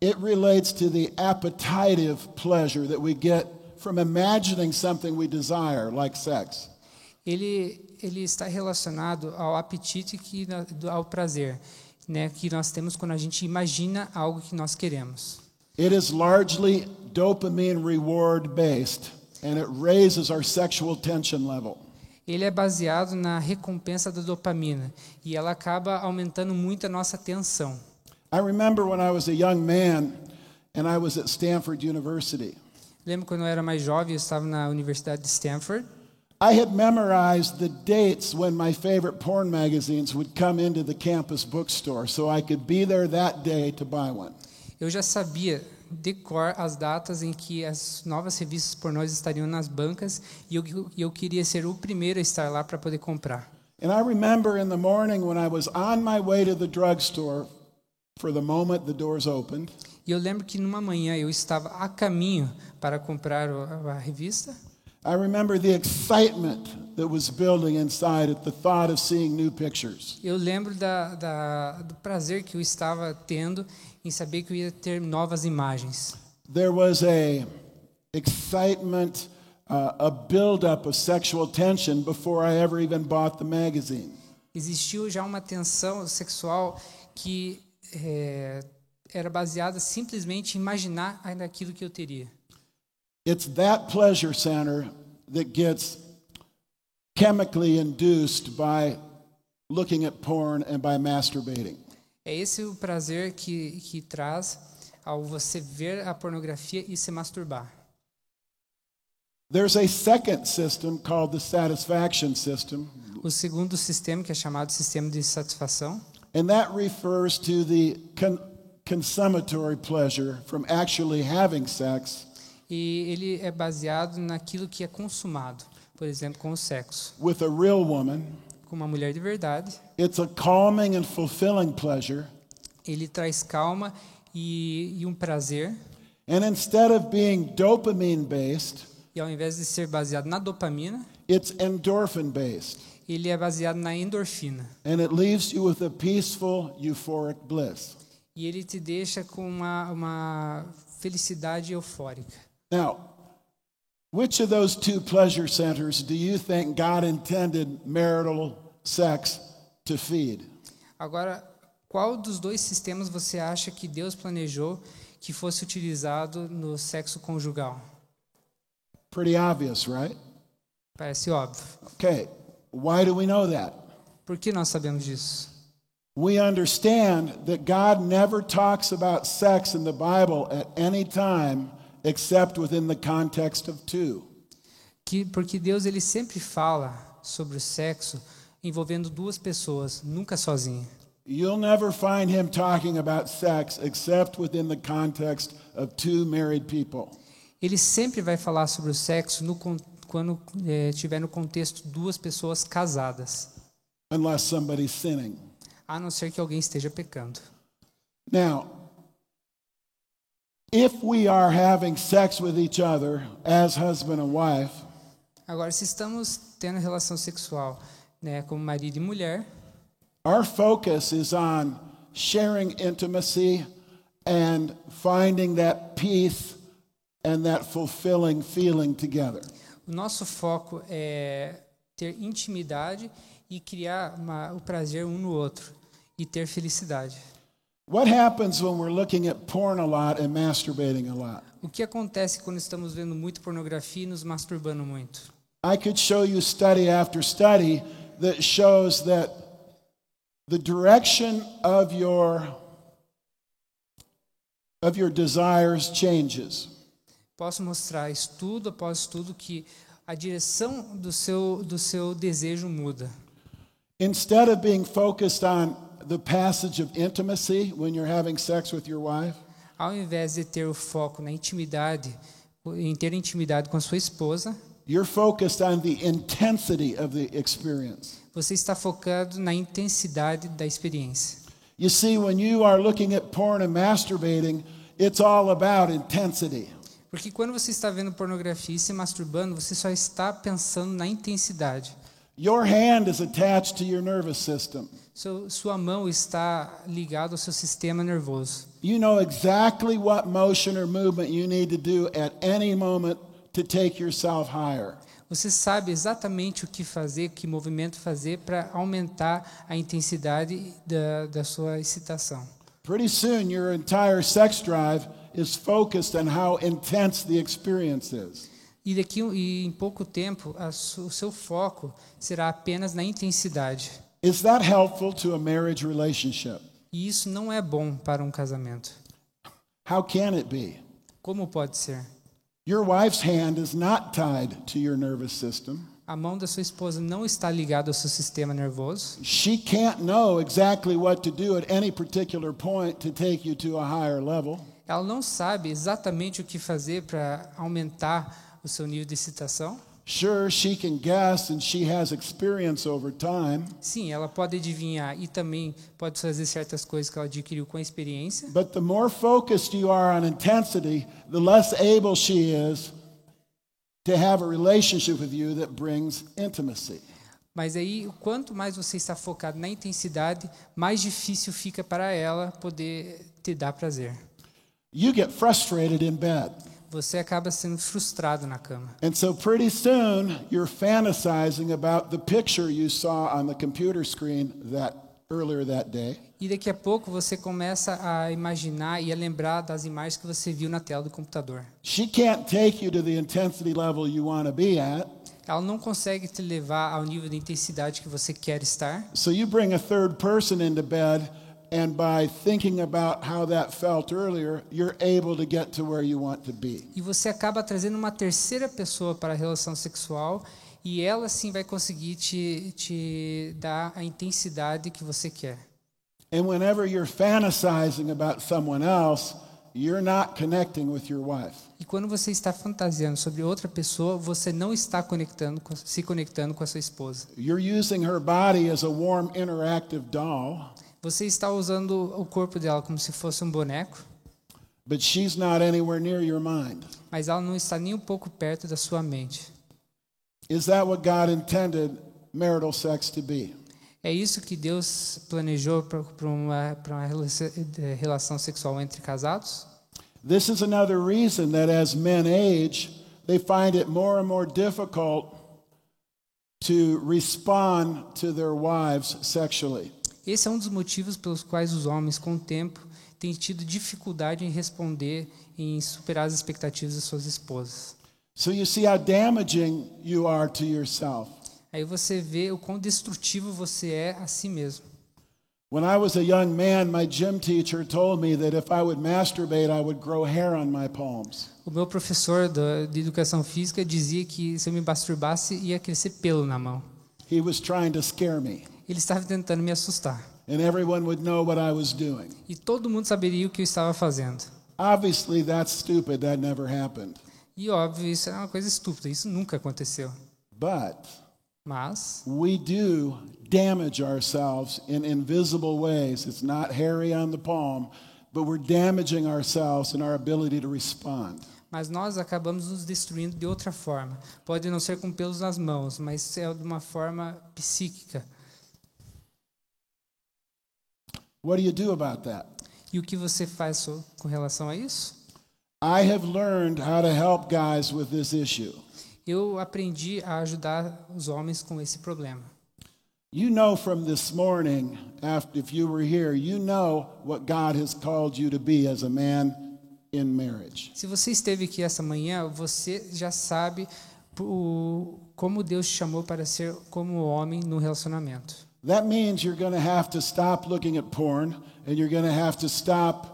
It relates to the appetitive pleasure that we get from imagining something we desire, like sex. Ele está relacionado ao apetite ao prazer, que nós temos quando a gente imagina algo que nós queremos. It is largely dopamine reward based, and it raises our sexual tension level. Ele é baseado na recompensa da dopamina e ela acaba aumentando muito a nossa tensão. I remember when I was a young man and I was at Stanford University. Lembro quando eu era mais jovem, eu estava na Universidade de Stanford. I had memorized the dates when my favorite porn magazines would come into the campus bookstore so I could be there that day to buy one. Eu já sabia de cor as datas em que as novas revistas pornôs estariam nas bancas e eu queria ser o primeiro a estar lá para poder comprar. And I remember in the morning when I was on my way to the drugstore for the moment the doors opened. E eu lembro que numa manhã eu estava a caminho para comprar a revista. I remember the excitement that was building inside at the thought of seeing new pictures. Eu lembro do prazer que eu estava tendo em saber que eu ia ter novas imagens. There was a excitement, a buildup of sexual tension before I ever even bought the magazine. Existiu já uma tensão sexual que era baseada simplesmente em imaginar ainda aquilo que eu teria. It's that pleasure center that gets chemically induced by looking at porn and by masturbating. É esse o prazer que traz ao você ver a pornografia e se masturbar. There's a second system called the satisfaction system, O segundo sistema, que é chamado sistema de satisfação, and that refers to the consummatory pleasure from actually having sex e ele é baseado naquilo que é consumado, por exemplo, com o sexo. with a real woman. Com uma mulher de verdade, It's a calming and fulfilling pleasure. ele traz calma e um prazer, And instead of being dopamine based, e ao invés de ser baseado na dopamina, it's endorphin based. ele é baseado na endorfina. And it leaves you with a peaceful, euphoric bliss. E ele te deixa com uma felicidade eufórica. Now, which of those two pleasure centers do you think God intended marital sex to feed? Agora, qual dos dois sistemas você acha que Deus planejou que fosse utilizado no sexo conjugal? Pretty obvious, right? Parece óbvio. Okay, why do we know that? Por que nós sabemos disso? We understand that God never talks about sex in the Bible at any time except within the context of two. Porque Deus ele sempre fala sobre o sexo envolvendo duas pessoas, nunca sozinho. You'll never find him talking about sex except within the context of two married people. Ele sempre vai falar sobre o sexo quando estiver no contexto de duas pessoas casadas, Unless somebody's sinning. a não ser que alguém esteja pecando. Now, if we are having sex with each other as husband and wife, Agora, se estamos tendo relação sexual, como marido e mulher, our focus is on sharing intimacy and finding that peace and that fulfilling feeling together. o nosso foco é ter intimidade e criar o prazer um no outro e ter felicidade. What happens when we're looking at porn a lot and masturbating a lot? O que acontece quando estamos vendo muito pornografia e nos masturbando muito? I could show you study after study that shows that the direction of your desires changes. Posso mostrar estudo após estudo que a direção do seu desejo muda. Instead of being focused on the passage of intimacy when you're having sex with your wife, Ao invés de ter o foco na intimidade, em ter intimidade com a sua esposa, you're focused on the intensity of the experience. você está focado na intensidade da experiência. You see, when you are looking at porn and masturbating, it's all about intensity. Porque quando você está vendo pornografia e se masturbando, você só está pensando na intensidade. Your hand is attached to your nervous system. Sua mão está ligada ao seu sistema nervoso. You know exactly what motion or movement you need to do at any moment to take yourself higher. Você sabe exatamente o que fazer, que movimento fazer para aumentar a intensidade da sua excitação. Pretty soon, your entire sex drive is focused on how intense the experience is. E em pouco tempo, o seu foco será apenas na intensidade. Is that helpful to a marriage relationship? E isso não é bom para um casamento. How can it be? Como pode ser? Your wife's hand is not tied to your nervous system. A mão da sua esposa não está ligada ao seu sistema nervoso. She can't know exactly what to do at any particular point to take you to a higher level. Ela não sabe exatamente o que fazer para aumentar o seu nível de excitação. Sure, she can guess and she has experience over time, Sim, ela pode adivinhar e também pode fazer certas coisas que ela adquiriu com a experiência. but the more focused you are on intensity, the less able she is to have a relationship with you that brings intimacy. Mas aí, quanto mais você está focado na intensidade, mais difícil fica para ela poder te dar prazer. You get frustrated in bed. Você acaba sendo frustrado na cama. And so pretty soon, you're fantasizing about the picture you saw on the computer screen earlier that day. E daqui a pouco você começa a imaginar e a lembrar das imagens que você viu na tela do computador. She can't take you to the intensity level you want to be at. Ela não consegue te levar ao nível de intensidade que você quer estar. So you bring a third person into bed, and by thinking about how that felt earlier, you're able to get to where you want to be. E você acaba trazendo uma terceira pessoa para a relação sexual e ela sim vai conseguir te dar a intensidade que você quer. And whenever you're fantasizing about someone else, you're not connecting with your wife. E quando você está fantasiando sobre outra pessoa, você não está se conectando com a sua esposa. You're using her body as a warm, interactive doll, Você está usando o corpo dela como se fosse um boneco, but she's not anywhere near your mind. mas ela não está nem um pouco perto da sua mente. Is that what God intended marital sex to be? É isso que Deus planejou para uma relação sexual entre casados? This is another reason that as men age, they find it more and more difficult to respond to their wives sexually. Esse é um dos motivos pelos quais os homens, com o tempo, têm tido dificuldade em responder, em superar as expectativas de suas esposas. So you see how damaging you are to yourself. Aí você vê o quão destrutivo você é a si mesmo. When I was a young man, my gym teacher told me that if I would masturbate, I would grow hair on my palms. O meu professor de educação física dizia que se eu me masturbasse ia crescer pelo na mão. He was trying to scare me, Ele estava tentando me assustar. and everyone would know what I was doing. E todo mundo saberia o que eu estava fazendo. Obviously, that's stupid. That never happened. E óbvio, isso é uma coisa estúpida, isso nunca aconteceu. But Mas we do damage ourselves in invisible ways. It's not hairy on the palm, but we're damaging ourselves in our ability to respond. nós acabamos nos destruindo de outra forma. Pode não ser com pelos nas mãos, mas é de uma forma psíquica. What do you do about that? E o que você faz com relação a isso? I have learned how to help guys with this issue. Eu aprendi a ajudar os homens com esse problema. You know from this morning, if you were here, you know what God has called you to be as a man in marriage. Se você esteve aqui essa manhã, você já sabe como Deus te chamou para ser como homem no relacionamento. That means you're going to have to stop looking at porn, and you're going to have to stop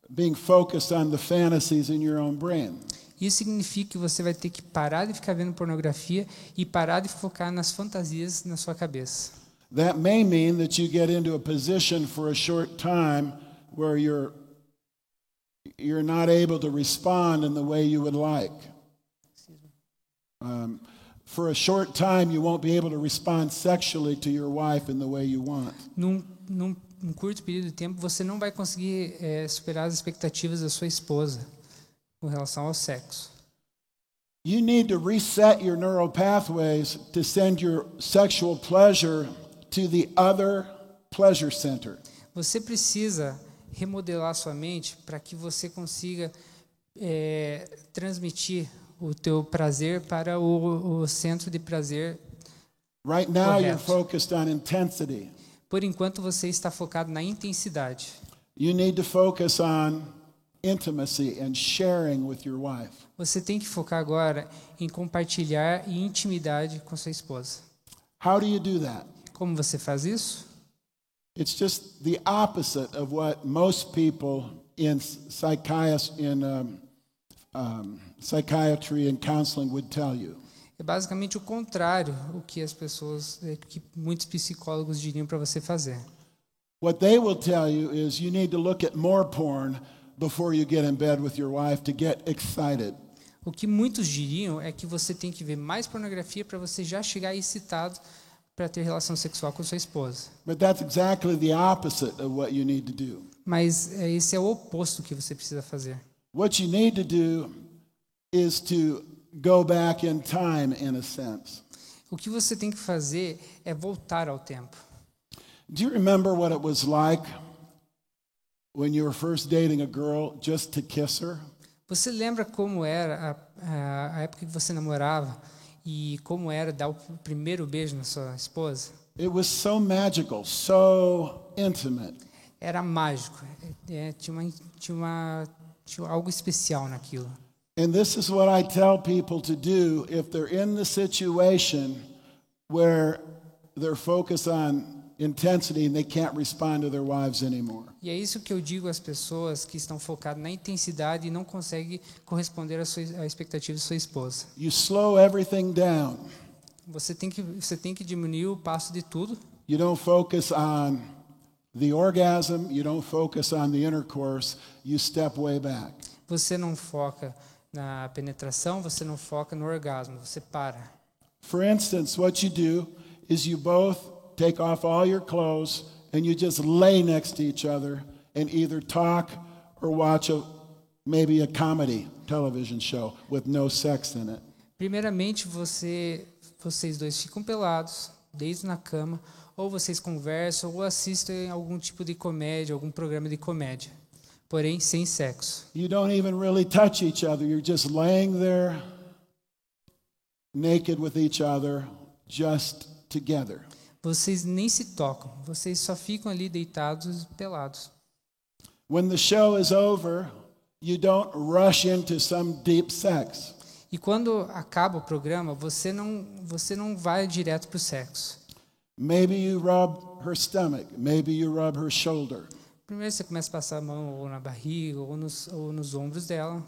being focused on the fantasies in your own brain. Isso significa que você vai ter que parar de ficar vendo pornografia e parar de focar nas fantasias na sua cabeça. That may mean that you get into a position for a short time where you're not able to respond in the way you would like. For a short time, you won't be able to respond sexually to your wife in the way you want. Num curto período de tempo, você não vai conseguir superar as expectativas da sua esposa com relação ao sexo. You need to reset your neural pathways to send your sexual pleasure to the other pleasure center. Você precisa remodelar sua mente para que você consiga transmitir o teu prazer para o centro de prazer. Right now, you're Correto. focused on intensity. Por enquanto, você está focado na intensidade. You need to focus on intimacy and sharing with your wife. Você tem que focar agora em compartilhar e intimidade com sua esposa. How do you do that? Como você faz isso? It's just the opposite of what most people in psychiatry and counseling would tell you. É basicamente o contrário o que as pessoas, que muitos psicólogos diriam para você fazer. What they will tell you is you need to look at more porn before you get in bed with your wife to get excited. O que muitos diriam é que você tem que ver mais pornografia para você já chegar excitado para ter relação sexual com sua esposa. But that's exactly the opposite of what you need to do. Mas esse é o oposto que você precisa fazer. What you need to do is to go back in time, in a sense. O que você tem que fazer é voltar ao tempo. Do you remember what it was like when you were first dating a girl just to kiss her? Você lembra como era a época que você namorava e como era dar o primeiro beijo na sua esposa? It was so magical, so intimate. Era mágico, tinha algo especial naquilo. And this is what I tell people to do if they're in the situation where they're focused on intensity and they can't respond to their wives anymore. E é isso que eu digo às pessoas que estão focadas na intensidade e não conseguem corresponder à expectativa de sua esposa. You slow everything down. Você tem que diminuir o passo de tudo. You don't focus on the orgasm, you don't focus on the intercourse, you step way back. Você não foca na penetração, você não foca no orgasmo, você para. For instance, what you do is you both take off all your clothes and you just lay next to each other and either talk or watch maybe a comedy television show with no sex in it. Primeiramente, vocês dois ficam pelados, deitam na cama, ou vocês conversam ou assistem algum tipo de comédia, algum programa de comédia, porém sem sexo. You don't even really touch each other. You're just laying there naked with each other, just together. Vocês nem se tocam, vocês só ficam ali deitados e pelados. When the show is over, you don't rush into some deep sex. E quando acaba o programa, você não vai direto para o sexo. Maybe you rub her stomach, maybe you rub her shoulder. Primeiro você começa a passar a mão ou na barriga ou nos ombros dela.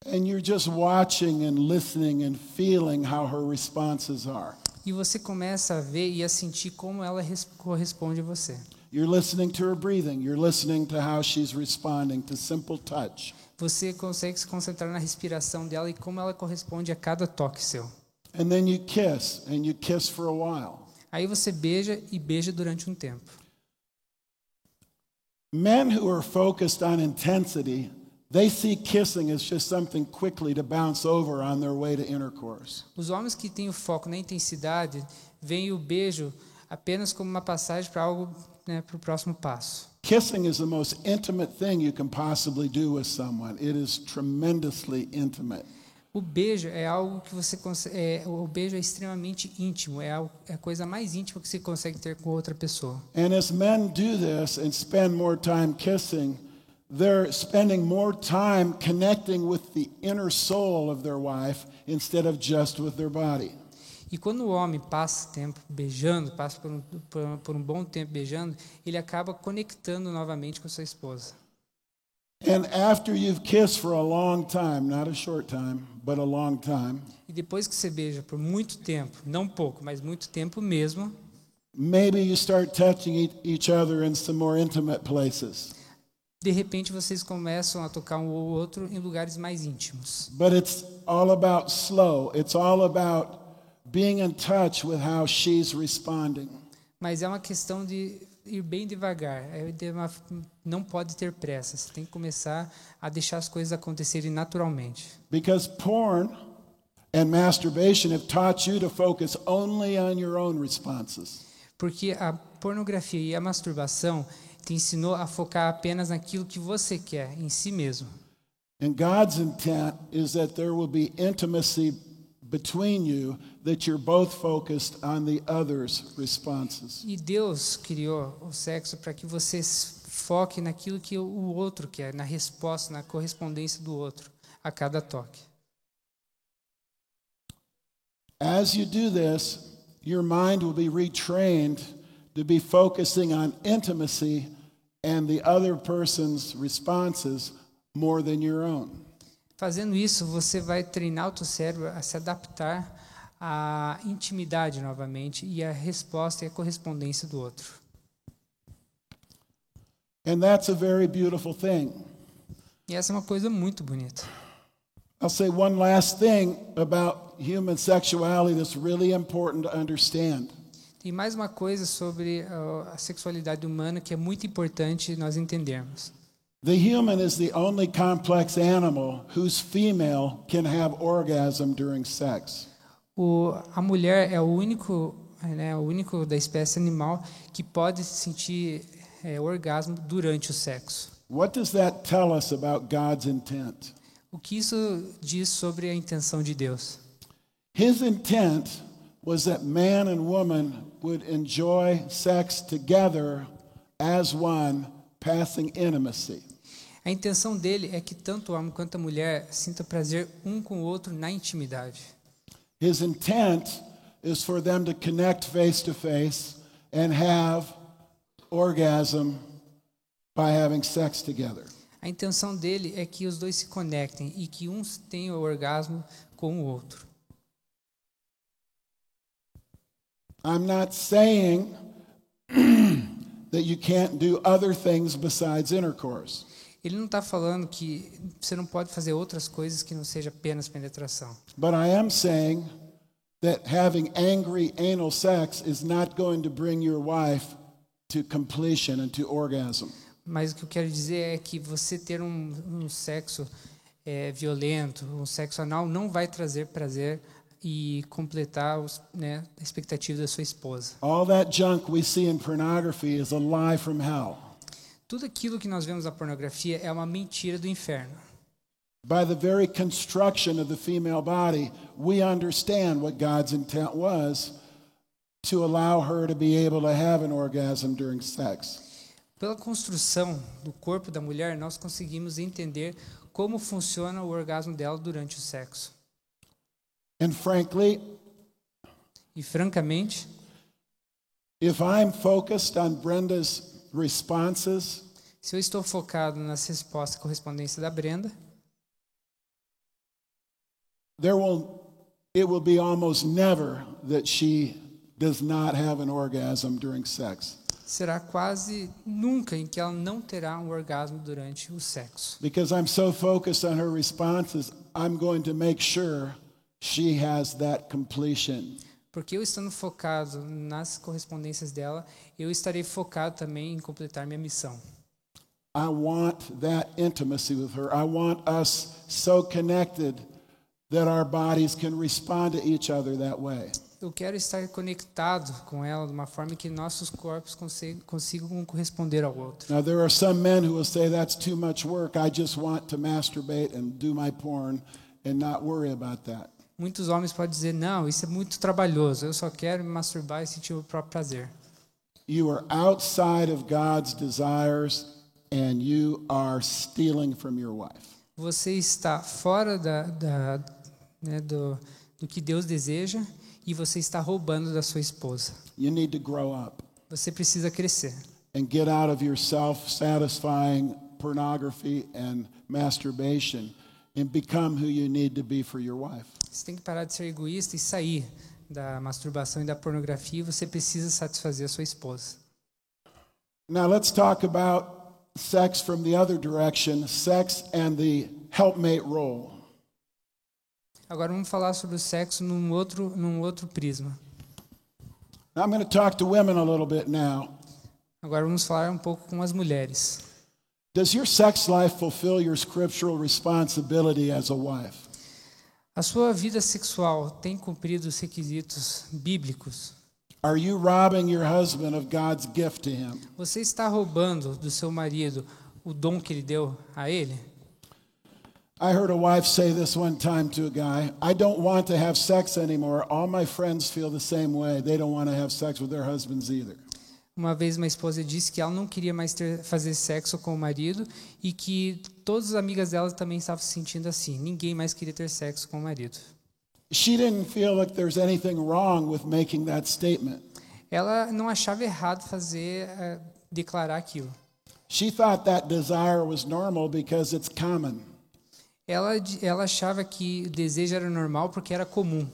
And you're just watching and listening and feeling how her responses are. E você começa a ver e a sentir como ela corresponde a você. You're listening to her breathing. You're listening to how she's responding to simple touch. Você consegue se concentrar na respiração dela e como ela corresponde a cada toque seu. And then you kiss for a while. Aí você beija e beija durante um tempo. Men who are focused on intensity, they see kissing as just something quickly to bounce over on their way to intercourse. Os homens que têm o foco na intensidade veem o beijo apenas como uma passagem para algo, para o próximo passo. Kissing is the most intimate thing you can possibly do with someone. It is tremendously intimate. O beijo é algo que o beijo é extremamente íntimo, é a coisa mais íntima que você consegue ter com outra pessoa. And as men do this and spend more time kissing, they're spending more time connecting with the inner soul of their wife instead of just with their body. E quando o homem passa tempo beijando, passa por um bom tempo beijando, ele acaba conectando novamente com sua esposa. And after you've kissed for a long time, not a short time, but a long time, E depois que você beija por muito tempo, não pouco, mas muito tempo mesmo, maybe you start touching each other in some more intimate places. de repente vocês começam a tocar um ou outro em lugares mais íntimos. But it's all about slow. It's all about being in touch with how she's responding. Mas é uma questão de ir bem devagar. Não pode ter pressa. Você tem que começar a deixar as coisas acontecerem naturalmente. Because porn and masturbation have taught you to focus only on your own responses. Porque a pornografia e a masturbação te ensinou a focar apenas naquilo que você quer, em si mesmo. And God's intent is that there will be intimacy between you, that you're both focused on the other's responses. E Deus criou o sexo para que você foque naquilo que o outro quer, na resposta, na correspondência do outro a cada toque. As you do this, your mind will be retrained to be focusing on intimacy and the other person's responses more than your own. Fazendo isso, você vai treinar o teu cérebro a se adaptar à intimidade novamente e à resposta e à correspondência do outro. And that's a very beautiful thing. E essa é uma coisa muito bonita. I'll say one last thing about human sexuality that's really important to understand. Tem mais uma coisa sobre a sexualidade humana que é muito importante nós entendermos. The human is the only complex animal whose female can have orgasm during sex. A mulher é o único da espécie animal que pode sentir orgasmo durante o sexo. What does that tell us about God's intent? O que isso diz sobre a intenção de Deus? His intent was that man and woman would enjoy sex together as one, passing intimacy. A intenção dele é que tanto o homem quanto a mulher sintam prazer um com o outro na intimidade. His intent is for them to connect face to face and have orgasm by having sex together. A intenção dele é que os dois se conectem e que um tenha o orgasmo com o outro. I'm not saying that you can't do other things besides intercourse. Ele não está falando que você não pode fazer outras coisas que não seja apenas penetração. But I am saying that having angry anal sex is not going to bring your wife to completion and to orgasm. Mas o que eu quero dizer é que você ter um sexo violento, um sexo anal, não vai trazer prazer e completar a expectativa da sua esposa. All that junk we see in pornography is a lie from hell. Tudo aquilo que nós vemos na pornografia é uma mentira do inferno. By the very construction of the female body, we understand what God's intent was to allow her to be able to have an orgasm during sex. Pela construção do corpo da mulher, nós conseguimos entender como funciona o orgasmo dela durante o sexo. And frankly, E francamente, if I'm focused on Brenda's responses, se eu estou focado nas respostas e correspondência da Brenda, it will be almost never that she does not have an orgasm during sex. será quase nunca em que ela não terá um orgasmo durante o sexo. Because I'm so focused on her responses, I'm going to make sure she has that completion. Porque eu estando focado nas correspondências dela, eu estarei focado também em completar minha missão. I want that intimacy with her. I want us so connected that our bodies can respond to each other that way. Eu quero estar conectado com ela de uma forma que nossos corpos consigam corresponder ao outro. Now, there are some men who will say that's too much work. I just want to masturbate and do my porn and not worry about that. Muitos homens podem dizer, não, isso é muito trabalhoso, eu só quero me masturbar e sentir o próprio prazer. You are outside of God's desires and you are stealing from your wife. Você está fora do que Deus deseja e você está roubando da sua esposa. You need to grow up Você precisa crescer and get out of your self-satisfying pornography and masturbation and become who you need to be for your wife. Você tem que parar de ser egoísta e sair da masturbação e da pornografia. Você precisa satisfazer a sua esposa. Now let's talk about sex from the other direction, sex and the helpmate role. Agora vamos falar sobre o sexo num outro prisma. Now I'm going to talk to women a little bit now. Agora vamos falar um pouco com as mulheres. Does your sex life fulfill your scriptural responsibility as a wife? A sua vida sexual tem cumprido os requisitos bíblicos? Are you robbing your husband of God's gift to him? Você está roubando do seu marido o dom que ele deu a ele? I heard a wife say this one time to a guy, I don't want to have sex anymore. All my friends feel the same way. They don't want to have sex with their husbands either. Uma vez uma esposa disse que ela não queria mais fazer sexo com o marido e que todas as amigas dela também estavam se sentindo assim. Ninguém mais queria ter sexo com o marido. She didn't feel like there's anything wrong with making that statement. Ela não achava errado declarar aquilo. She thought that desire was normal because it's common. Ela achava que o desejo era normal porque era comum.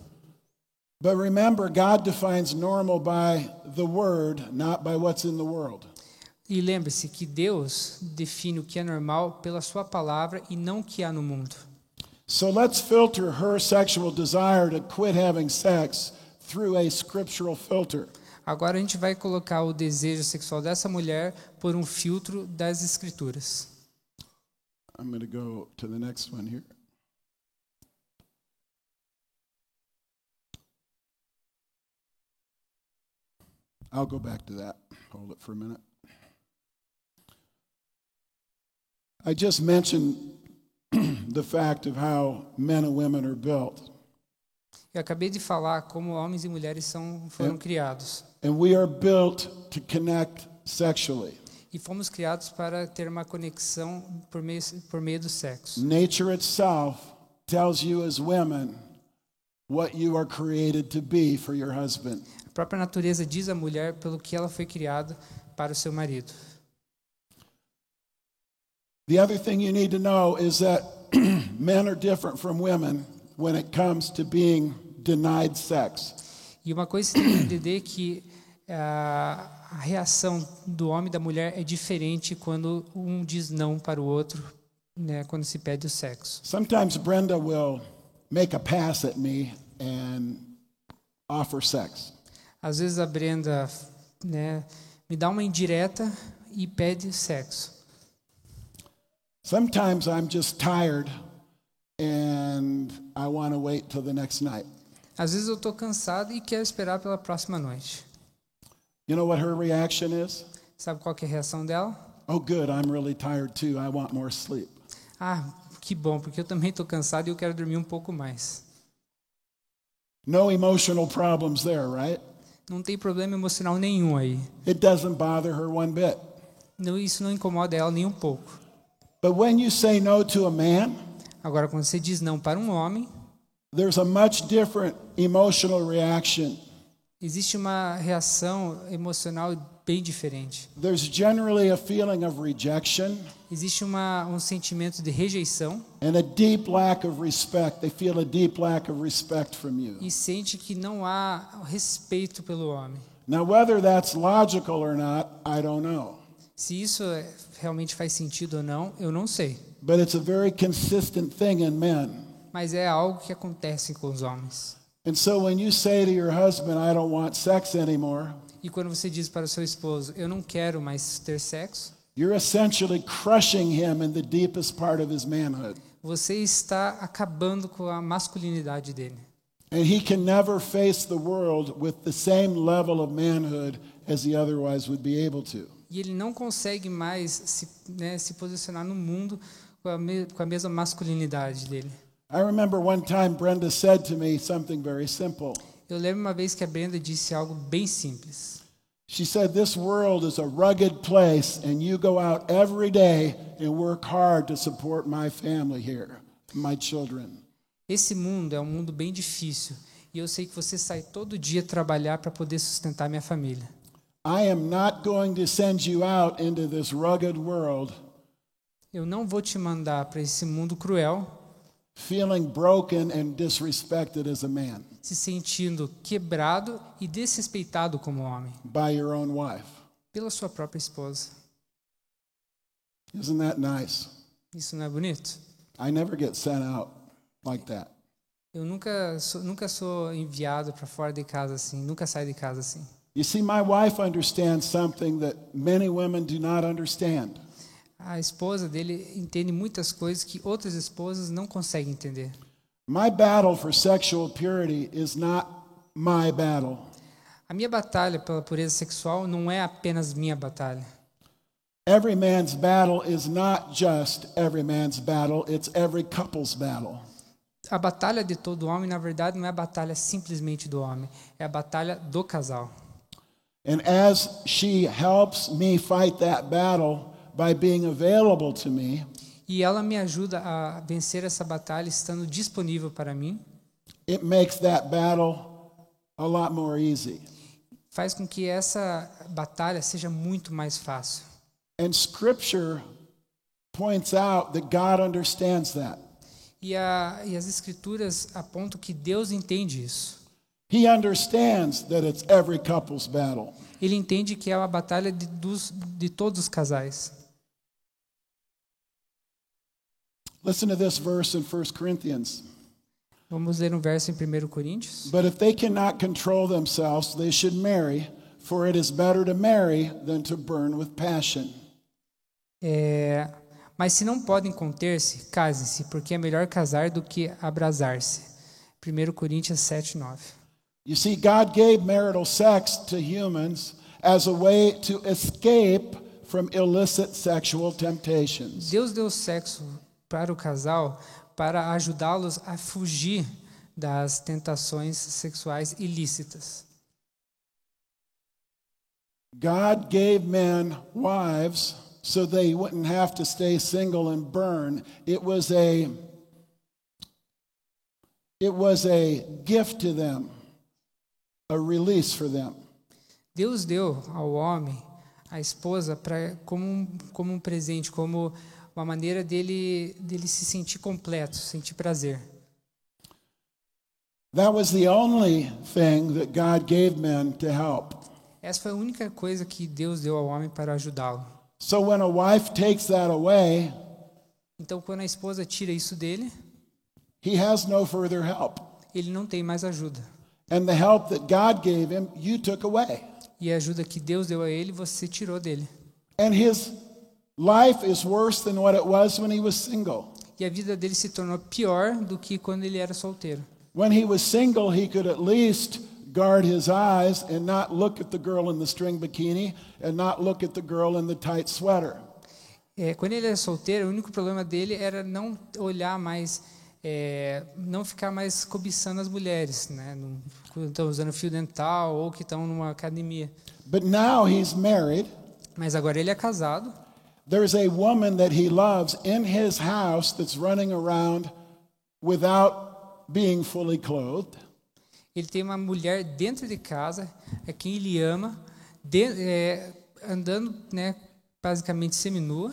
But remember, God defines normal by the word, not by what's in the world. E lembre-se que Deus define o que é normal pela sua palavra e não o que há no mundo. So let's filter her sexual desire to quit having sex through a scriptural filter. Agora a gente vai colocar o desejo sexual dessa mulher por um filtro das Escrituras. I'm going to go to the next one here. I'll go back to that. Hold it for a minute. I just mentioned the fact of how men and women are built. Eu acabei de falar como homens e mulheres foram criados. And we are built to connect sexually. E fomos criados para ter uma conexão por meio do sexo. Nature itself tells you as women what you are created to be for your husband. A própria natureza diz à mulher pelo que ela foi criada para o seu marido. The other thing you need to know is that men are different from women when it comes to being denied sex. E uma coisa que você tem que entender é que a reação do homem e da mulher é diferente quando um diz não para o outro, né, quando se pede o sexo. Sometimes Brenda will make a pass at me and offer sex. Às vezes a Brenda, né, me dá uma indireta e pede sexo. Sometimes I'm just tired and I want to wait till the next night. Às vezes eu estou cansado e quero esperar pela próxima noite. You know what her reaction is? Sabe qual que é a reação dela? Oh, good, I'm really tired too. I want more sleep. Ah, que bom, porque eu também estou cansado e eu quero dormir um pouco mais. No emotional problems there, right? Não tem problema emocional nenhum aí. It doesn't bother her one bit. Não, isso não incomoda ela nem um pouco. But when you say no to a man, Agora, quando você diz não para um homem, there's a much different emotional reaction. existe uma reação emocional bem diferente. There's generally a feeling of rejection Existe um sentimento de rejeição and a deep lack of respect. They feel a deep lack of respect from you. e sente que não há respeito pelo homem. Now, whether that's logical or not, I don't know. Se isso realmente faz sentido ou não, eu não sei. But it's a very consistent thing in men. Mas é algo que acontece com os homens. And so when you say to your husband, I don't want sex anymore, E quando você diz para o seu esposo, eu não quero mais ter sexo, you're essentially crushing him in the deepest part of his manhood. você está acabando com a masculinidade dele. And he can never face the world with the same level of manhood as he otherwise would be able to. E ele não consegue mais se posicionar no mundo com a mesma masculinidade dele. I remember one time Brenda said to me something very simple. Eu lembro uma vez que a Brenda disse algo bem simples. She said, this world is a rugged place and you go out every day and work hard to support my family here, my children. Esse mundo é um mundo bem difícil e eu sei que você sai todo dia trabalhar para poder sustentar minha família. I am not going to send you out into this rugged world Eu não vou te mandar para esse mundo cruel feeling broken and disrespected as a man se sentindo quebrado e desrespeitado como homem by your own wife. pela sua própria esposa. Isn't that nice? Isso não é bonito? I never get sent out like that. Eu nunca sou enviado para fora de casa assim, nunca saio de casa assim. You see, my wife understands something that many women do not understand. A esposa dele entende muitas coisas que outras esposas não conseguem entender. My battle for sexual purity is not my battle. A minha batalha pela pureza sexual não é apenas minha batalha. Every man's battle is not just every man's battle, it's every couple's battle. A batalha de todo homem, na verdade, não é a batalha simplesmente do homem, é a batalha do casal. And as she helps me fight that battle by being available to me, E ela me ajuda a vencer essa batalha estando disponível para mim. it makes that battle a lot more easy. Faz com que essa batalha seja muito mais fácil. And Scripture points out that God understands that. E as escrituras apontam que Deus entende isso. He understands that it's every couple's battle. Ele entende que é uma batalha de todos os casais. Listen to this verse in 1 Corinthians. Vamos ler um verso em 1 Coríntios. But if they cannot control themselves, they should marry, for it is better to marry than to burn with passion. Mas se não podem conter-se, casem-se, porque é melhor casar do que abrasar-se. 1 Coríntios 7:9. You see, God gave marital sex to humans as a way to escape from illicit sexual temptations. Deus deu sexo para o casal para ajudá-los a fugir das tentações sexuais ilícitas. God gave men wives so they wouldn't have to stay single and burn. It was a gift to them, a release for them. Deus deu ao homem a esposa como um presente, como uma maneira dele se sentir completo, sentir prazer. That was the only thing that God gave men to help. Essa foi a única coisa que Deus deu ao homem para ajudá-lo. So when a wife takes that away, Então, quando a esposa tira isso dele, he has no further help. ele não tem mais ajuda. And the help that God gave him, you took away. E a ajuda que Deus deu a ele, você tirou dele. And his life is worse than what it was when he was single. E a vida dele se tornou pior do que quando ele era solteiro. When he was single, he could at least guard his eyes and not look at the girl in the string bikini and not look at the girl in the tight sweater. Quando ele era solteiro, o único problema dele era não olhar mais, não ficar mais cobiçando as mulheres, né? Quando estão usando fio dental ou que estão numa academia. But now he's married. Mas agora ele é casado. There's a woman that he loves in his house that's running around without being fully clothed. Ele tem uma mulher dentro de casa, a quem ele ama, andando, né, basicamente seminua.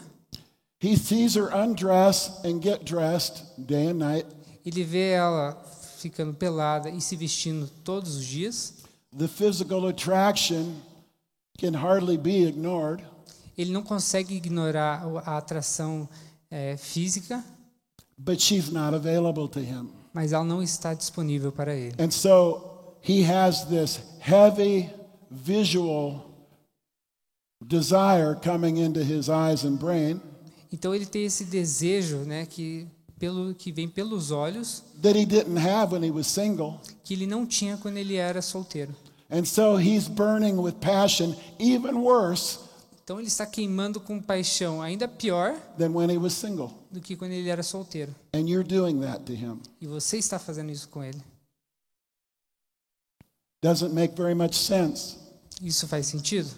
He sees her undress and get dressed day and night. Ele vê ela ficando pelada e se vestindo todos os dias. The physical attraction can hardly be ignored. Ele não consegue ignorar a atração física, But she's not available to him. mas ela não está disponível para ele. And so he has this heavy visual desire coming into his eyes and brain Então ele tem esse desejo, né, que vem pelos olhos, that he didn't have when he was single. que ele não tinha quando ele era solteiro. And so he's burning with passion, even worse Então ele está queimando com paixão, ainda pior than when he was single. do que quando ele era solteiro. And you're doing that to him. E você está fazendo isso com ele. Doesn't make very much sense. Isso faz sentido?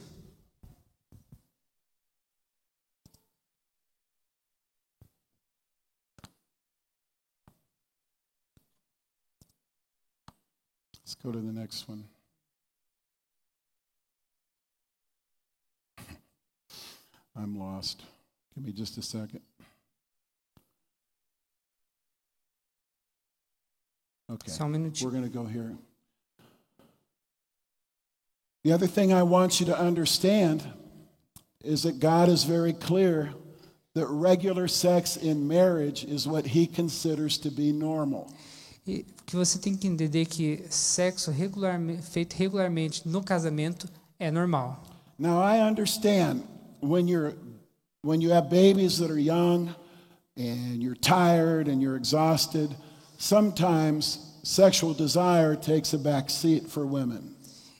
Let's go to the next one. I'm lost. Give me just a second. Okay, Só um minutinho. we're going to go here. The other thing I want you to understand is that God is very clear that regular sex in marriage is what he considers to be normal. E que você tem que entender que sexo feito regularmente no casamento é normal. Now I understand when you have babies that are young and you're tired and you're exhausted, sometimes sexual desire takes a back seat for women.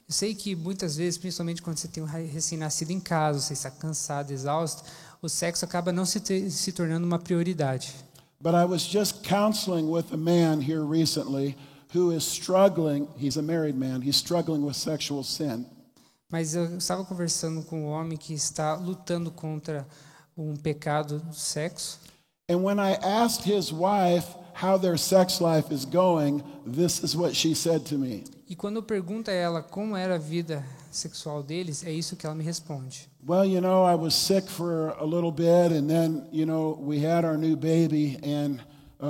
Eu sei que muitas vezes, principalmente quando você tem um recém-nascido em casa, você está cansado, exausto, o sexo acaba não se tornando uma prioridade. But I was just counseling with a man here recently who is struggling, he's a married man, he's struggling with sexual sin. Mas eu estava conversando com um homem que está lutando contra um pecado do sexo. And when I asked his wife how their sex life is going, this is what she said to me. E quando eu pergunto a ela como era a vida sexual deles, é isso que ela me responde. Well, I was sick for a little bit, and then, we had our new baby, and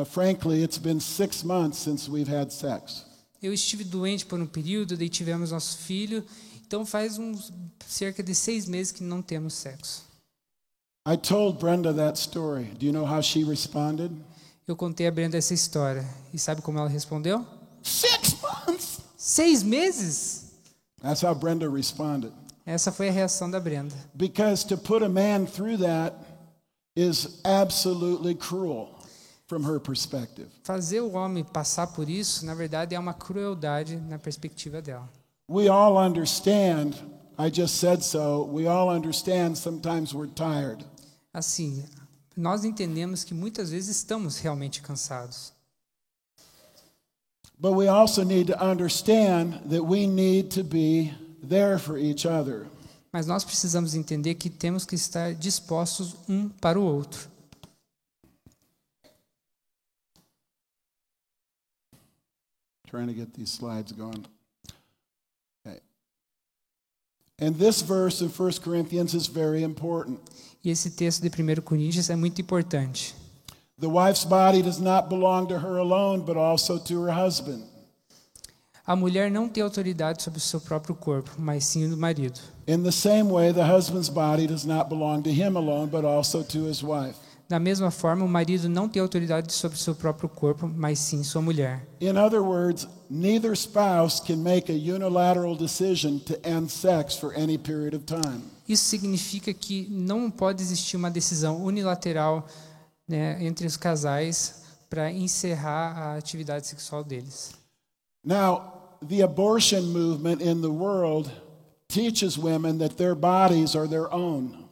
frankly, it's been 6 months since we've had sex. Eu estive doente por um período, daí tivemos nosso filho, então faz cerca de 6 meses que não temos sexo. I told Brenda that story. Do you know how she responded? Eu contei a Brenda essa história. E sabe como ela respondeu? 6 months. 6 meses? That's how Brenda responded. Essa foi a reação da Brenda. Because to put a man through that is absolutely cruel from her perspective. Fazer o homem passar por isso, na verdade, é uma crueldade na perspectiva dela. We all understand, I just said so, we all understand sometimes we're tired. Assim, nós entendemos que muitas vezes estamos realmente cansados. But we also need to understand that we need to be there for each other. Mas nós precisamos entender que temos que estar dispostos um para o outro. Trying to get these slides going. Okay. And this verse in 1 Corinthians is very important. E esse texto de 1 Coríntios é muito importante. The wife's body does not belong to her alone, but also to her husband. A mulher não tem autoridade sobre o seu próprio corpo, mas sim do marido. In the same way, the husband's body does not belong to him alone, but also to his wife. Da mesma forma, o marido não tem autoridade sobre o seu próprio corpo, mas sim sua mulher. In other words, neither spouse can make a unilateral decision to end sex for any period of time. Isso significa que não pode existir uma decisão unilateral, né, entre os casais para encerrar a atividade sexual deles. Now, the abortion movement in the world teaches women that their bodies are their own.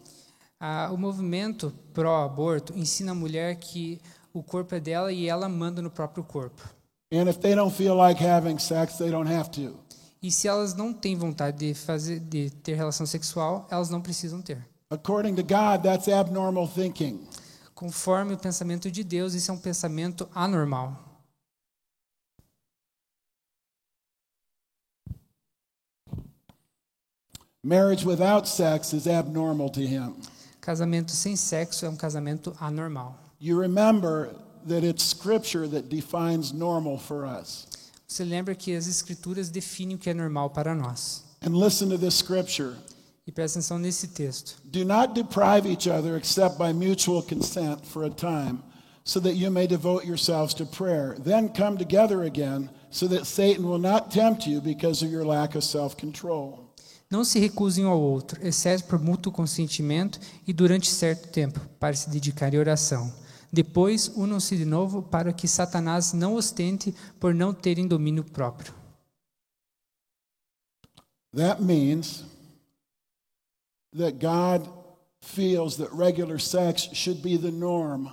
O movimento pró-aborto ensina a mulher que o corpo é dela e ela manda no próprio corpo. And if they don't feel like having sex, they don't have to. E se elas não têm vontade de ter relação sexual, elas não precisam ter. According to God, that's abnormal thinking. Conforme o pensamento de Deus, isso é um pensamento anormal. Marriage without sex is abnormal to him. Casamento sem sexo é um casamento anormal. You remember that it's Scripture that defines normal for us. Você lembra que as escrituras definem o que é normal para nós. And listen to this scripture. E presta atenção nesse texto. Do not deprive each other except by mutual consent for a time, so that you may devote yourselves to prayer. Then come together again, so that Satan will not tempt you because of your lack of self-control. Não se recusem um ao outro, exceto por mútuo consentimento e durante certo tempo, para se dedicarem à oração. Depois, unam-se de novo para que Satanás não ostente por não terem domínio próprio. That means that God feels that regular sex should be the norm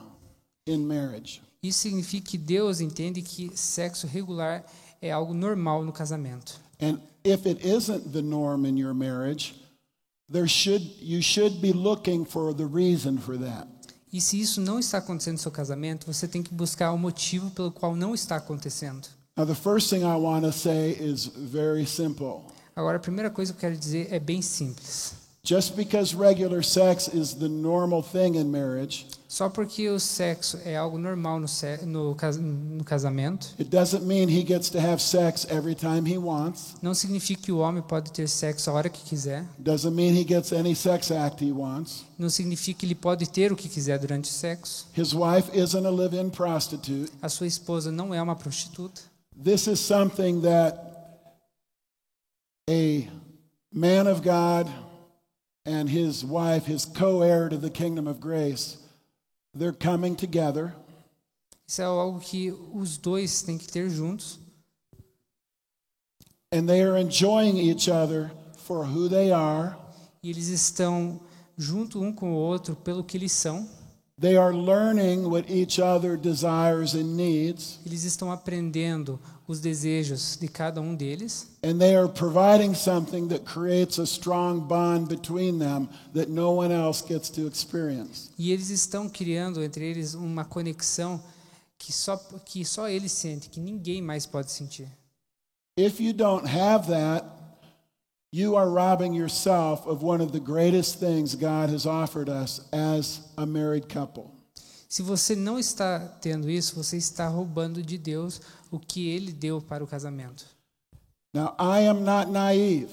in marriage. Isso significa que Deus entende que sexo regular é algo normal no casamento. And if it isn't the norm in your marriage, you should be looking for the reason for that. E se isso não está acontecendo no seu casamento, você tem que buscar o motivo pelo qual não está acontecendo. Now, the first thing I want to say is very simple. Agora, a primeira coisa que eu quero dizer é bem simples. Just because regular sex is the normal thing in marriage, Só porque o sexo é algo normal no casamento, it doesn't mean he gets to have sex every time he wants. não significa que o homem pode ter sexo a hora que quiser. Doesn't mean he gets any sex act he wants. Não significa que ele pode ter o que quiser durante o sexo. His wife isn't a live-in prostitute. A sua esposa não é uma prostituta. This is something that a man of God and his wife, his co-heir to the kingdom of grace, they're coming together. Isso é algo que os dois têm que ter juntos. And they are enjoying each other for who they are. E eles estão junto um com o outro pelo que eles são. They are learning what each other desires and needs. Eles estão aprendendo os desejos de cada um deles. And they are providing something that creates a strong bond between them that no one else gets to experience. E eles estão criando entre eles uma conexão que só eles sentem, que ninguém mais pode sentir. If you don't have that, you are robbing yourself of one of the greatest things God has offered us as a married couple. Se você não está tendo isso, você está roubando de Deus o que Ele deu para o casamento. Now, I am not naive.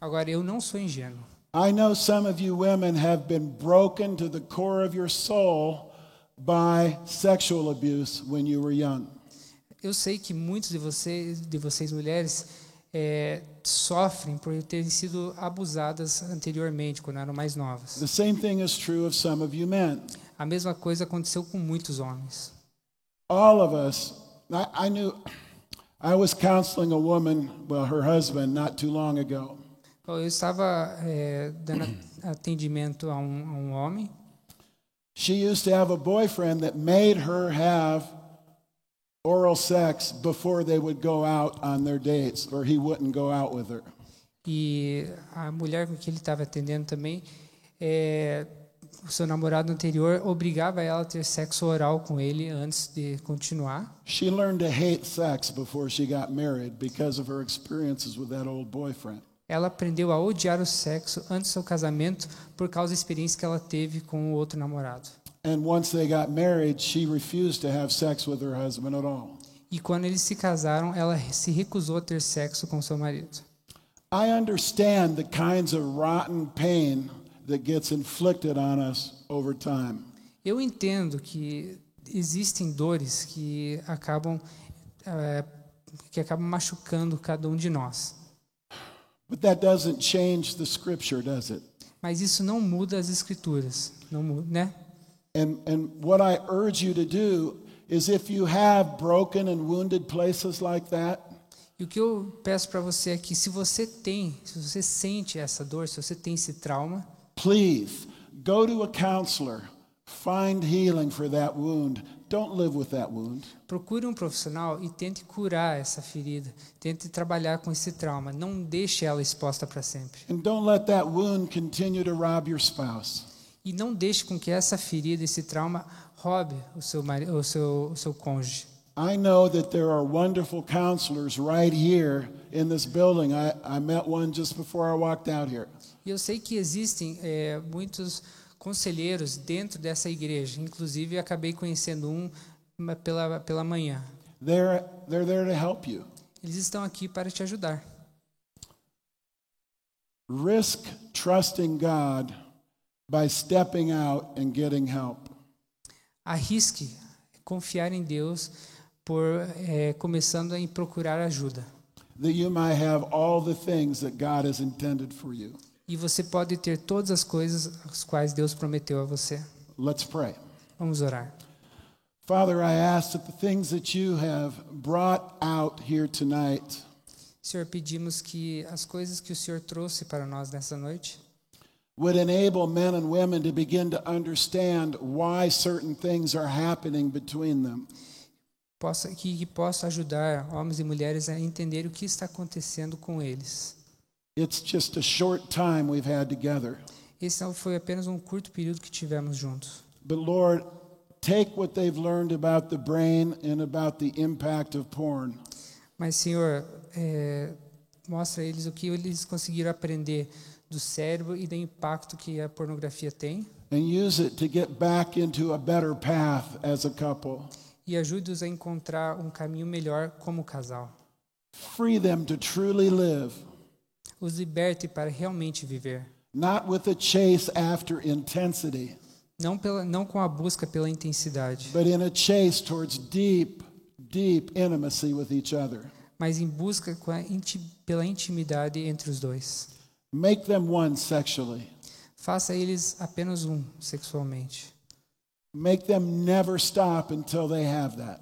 Agora, eu não sou ingênuo. I know some of you women have been broken to the core of your soul by sexual abuse when you were young. Eu sei que muitos de vocês mulheres, sofrem por terem sido abusadas anteriormente, quando eram mais novas. The same thing is true of some of you men. A mesma coisa aconteceu com muitos homens. All of us, I was counseling a woman, well, her husband, not too long ago. Eu estava dando atendimento a um homem. She used to have a boyfriend that made her have oral sex before they would go out on their dates, or he wouldn't go out with her. E a mulher com que ele estava atendendo também, o seu namorado anterior obrigava ela a ter sexo oral com ele antes de continuar. She learned to hate sex before she got married because of her experiences with that old boyfriend. Ela aprendeu a odiar o sexo antes do seu casamento por causa da experiência que ela teve com o outro namorado. And once they got married, she refused to have sex with her husband at all. E quando eles se casaram, ela se recusou a ter sexo com seu marido. I understand the kinds of rotten pain that gets inflicted on us over time. Eu entendo que existem dores que acabam machucando cada um de nós. But that doesn't change the scripture, does it? Mas isso não muda as escrituras, não muda, né? And what I urge you to do is, if you have broken and wounded places like that, E o que eu peço para você é que se você sente essa dor, se você tem esse trauma, please go to a counselor, find healing for that wound. Don't live with that wound. procure um profissional e tente curar essa ferida, tente trabalhar com esse trauma, não deixe ela exposta para sempre. And don't let that wound continue to rob your spouse. E não deixe com que essa ferida, esse trauma, roube o seu cônjuge. I know that there are wonderful counselors right here in this building. I met one just before I walked out here. E eu sei que existem muitos conselheiros dentro dessa igreja. Inclusive, eu acabei conhecendo pela manhã. They're there to help you. Eles estão aqui para te ajudar. Risk trusting God by stepping out and getting help. Arrisque confiar em Deus começando a procurar ajuda. That you might have all the things that God has intended for you. E você pode ter todas as coisas as quais Deus prometeu a você. Let's pray. Vamos orar. Father, I ask that the things that you have brought out here tonight Senhor, pedimos que as coisas que o Senhor trouxe para nós nessa noite would enable men and women to begin to understand why certain things are happening between them. que possa ajudar homens e mulheres a entender o que está acontecendo com eles. It's just a short time we've had together. Esse foi apenas um curto período que tivemos juntos. But Lord, take what they've learned about the brain and about the impact of porn. Mas, Senhor, mostra a eles o que eles conseguiram aprender do cérebro e do impacto que a pornografia tem. And use it to get back into a better path as a couple. E ajude-os a encontrar um caminho melhor como casal. Free them to truly live, Os liberte para realmente viver. not with a chase after intensity, Não com a busca pela intensidade, but in a chase towards deep, deep intimacy with each other. mas em busca pela intimidade entre os dois. Make them one sexually. Faça eles apenas um sexualmente. Make them never stop until they have that.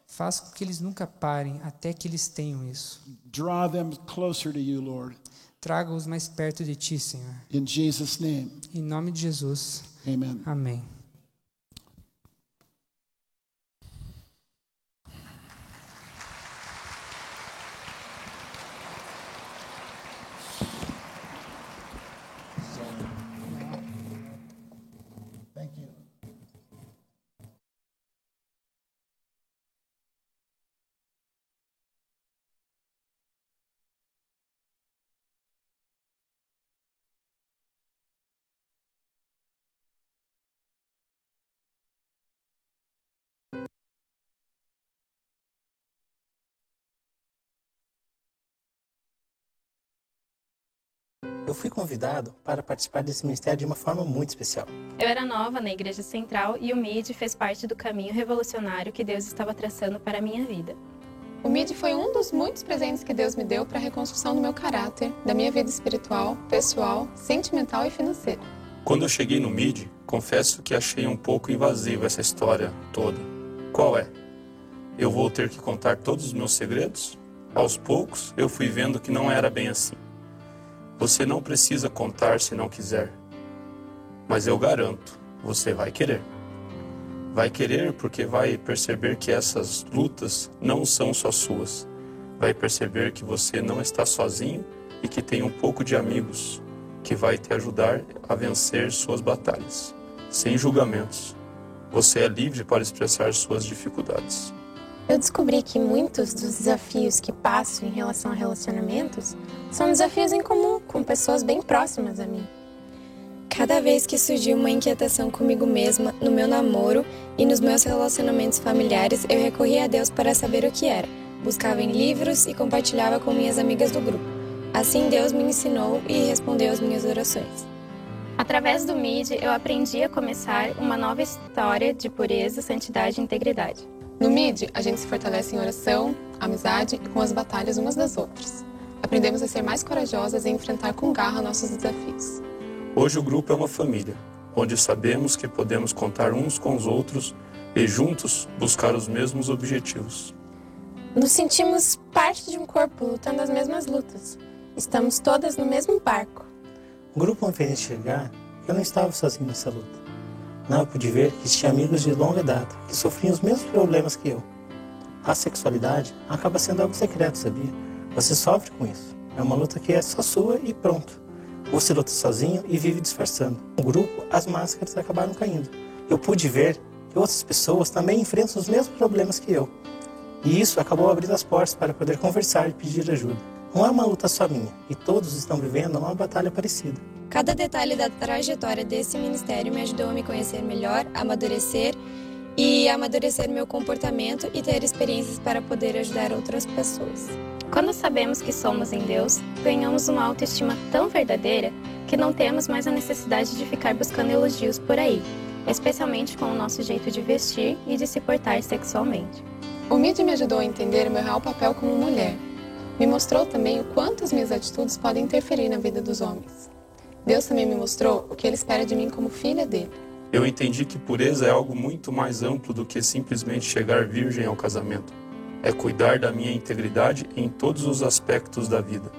Faça com que eles nunca parem até que eles tenham isso. Draw them closer to you, Lord. Traga-os mais perto de Ti, Senhor. In Jesus' name, Em nome de Jesus. amen. Amém. Thank you. eu fui convidado para participar desse ministério de uma forma muito especial. Eu era nova na Igreja Central e o MID fez parte do caminho revolucionário que Deus estava traçando para a minha vida. O MID foi um dos muitos presentes que Deus me deu para a reconstrução do meu caráter, da minha vida espiritual, pessoal, sentimental e financeira. Quando eu cheguei no MID, confesso que achei um pouco invasiva essa história toda. Qual é? Eu vou ter que contar todos os meus segredos? Aos poucos, eu fui vendo que não era bem assim. Você não precisa contar se não quiser. Mas eu garanto, você vai querer. Vai querer porque vai perceber que essas lutas não são só suas. Vai perceber que você não está sozinho e que tem um pouco de amigos que vai te ajudar a vencer suas batalhas. Sem julgamentos. Você é livre para expressar suas dificuldades. Eu descobri que muitos dos desafios que passo em relação a relacionamentos são desafios em comum com pessoas bem próximas a mim. Cada vez que surgiu uma inquietação comigo mesma, no meu namoro e nos meus relacionamentos familiares, eu recorria a Deus para saber o que era. Buscava em livros e compartilhava com minhas amigas do grupo. Assim Deus me ensinou e respondeu às minhas orações. Através do MID, eu aprendi a começar uma nova história de pureza, santidade e integridade. No MID, a gente se fortalece em oração, amizade e com as batalhas umas das outras. Aprendemos a ser mais corajosas e enfrentar com garra nossos desafios. Hoje o grupo é uma família, onde sabemos que podemos contar uns com os outros e juntos buscar os mesmos objetivos. Nos sentimos parte de um corpo lutando as mesmas lutas. Estamos todas no mesmo barco. O grupo me fez enxergar que eu não estava sozinho nessa luta. Não, eu pude ver que tinha amigos de longa data que sofriam os mesmos problemas que eu. A sexualidade acaba sendo algo secreto, sabia? Você sofre com isso. É uma luta que é só sua e pronto. Você luta sozinho e vive disfarçando. No grupo, as máscaras acabaram caindo. Eu pude ver que outras pessoas também enfrentam os mesmos problemas que eu. E isso acabou abrindo as portas para poder conversar e pedir ajuda. Não é uma luta só minha, e todos estão vivendo uma batalha parecida. Cada detalhe da trajetória desse ministério me ajudou a me conhecer melhor, amadurecer meu comportamento e ter experiências para poder ajudar outras pessoas. Quando sabemos que somos em Deus, ganhamos uma autoestima tão verdadeira que não temos mais a necessidade de ficar buscando elogios por aí, especialmente com o nosso jeito de vestir e de se portar sexualmente. O MID me ajudou a entender o meu real papel como mulher. Me mostrou também o quanto as minhas atitudes podem interferir na vida dos homens. Deus também me mostrou o que Ele espera de mim como filha dele. Eu entendi que pureza é algo muito mais amplo do que simplesmente chegar virgem ao casamento. É cuidar da minha integridade em todos os aspectos da vida.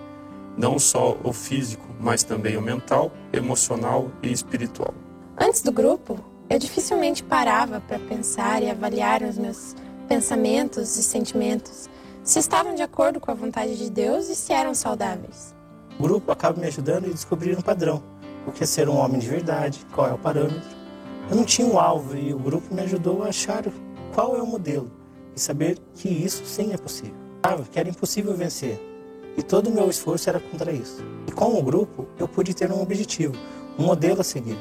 Não só o físico, mas também o mental, emocional e espiritual. Antes do grupo, eu dificilmente parava para pensar e avaliar os meus pensamentos e sentimentos, se estavam de acordo com a vontade de Deus e se eram saudáveis. O grupo acaba me ajudando a descobrir um padrão. O que é ser um homem de verdade, qual é o parâmetro. Eu não tinha um alvo e o grupo me ajudou a achar qual é o modelo e saber que isso sim é possível. Que era impossível vencer e todo o meu esforço era contra isso. E com o grupo eu pude ter um objetivo, um modelo a seguir,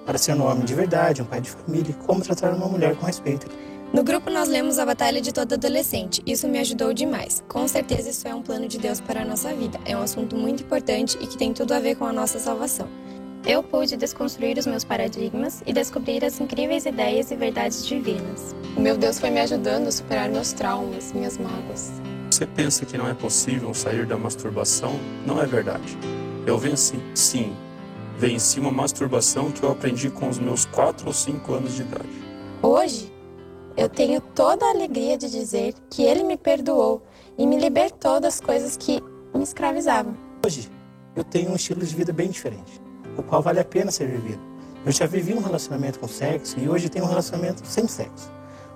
para ser um homem de verdade, um pai de família e como tratar uma mulher com respeito. No grupo nós lemos A Batalha de Todo Adolescente. Isso me ajudou demais. Com certeza isso é um plano de Deus para a nossa vida. É um assunto muito importante e que tem tudo a ver com a nossa salvação. Eu pude desconstruir os meus paradigmas e descobrir as incríveis ideias e verdades divinas. O meu Deus foi me ajudando a superar meus traumas, minhas mágoas. Você pensa que não é possível sair da masturbação? Não é verdade. Eu venci, sim. Venci uma masturbação que eu aprendi com os meus 4 ou 5 anos de idade. Hoje, eu tenho toda a alegria de dizer que Ele me perdoou e me libertou das coisas que me escravizavam. Hoje, eu tenho um estilo de vida bem diferente, o qual vale a pena ser vivido. Eu já vivi um relacionamento com sexo e hoje tenho um relacionamento sem sexo.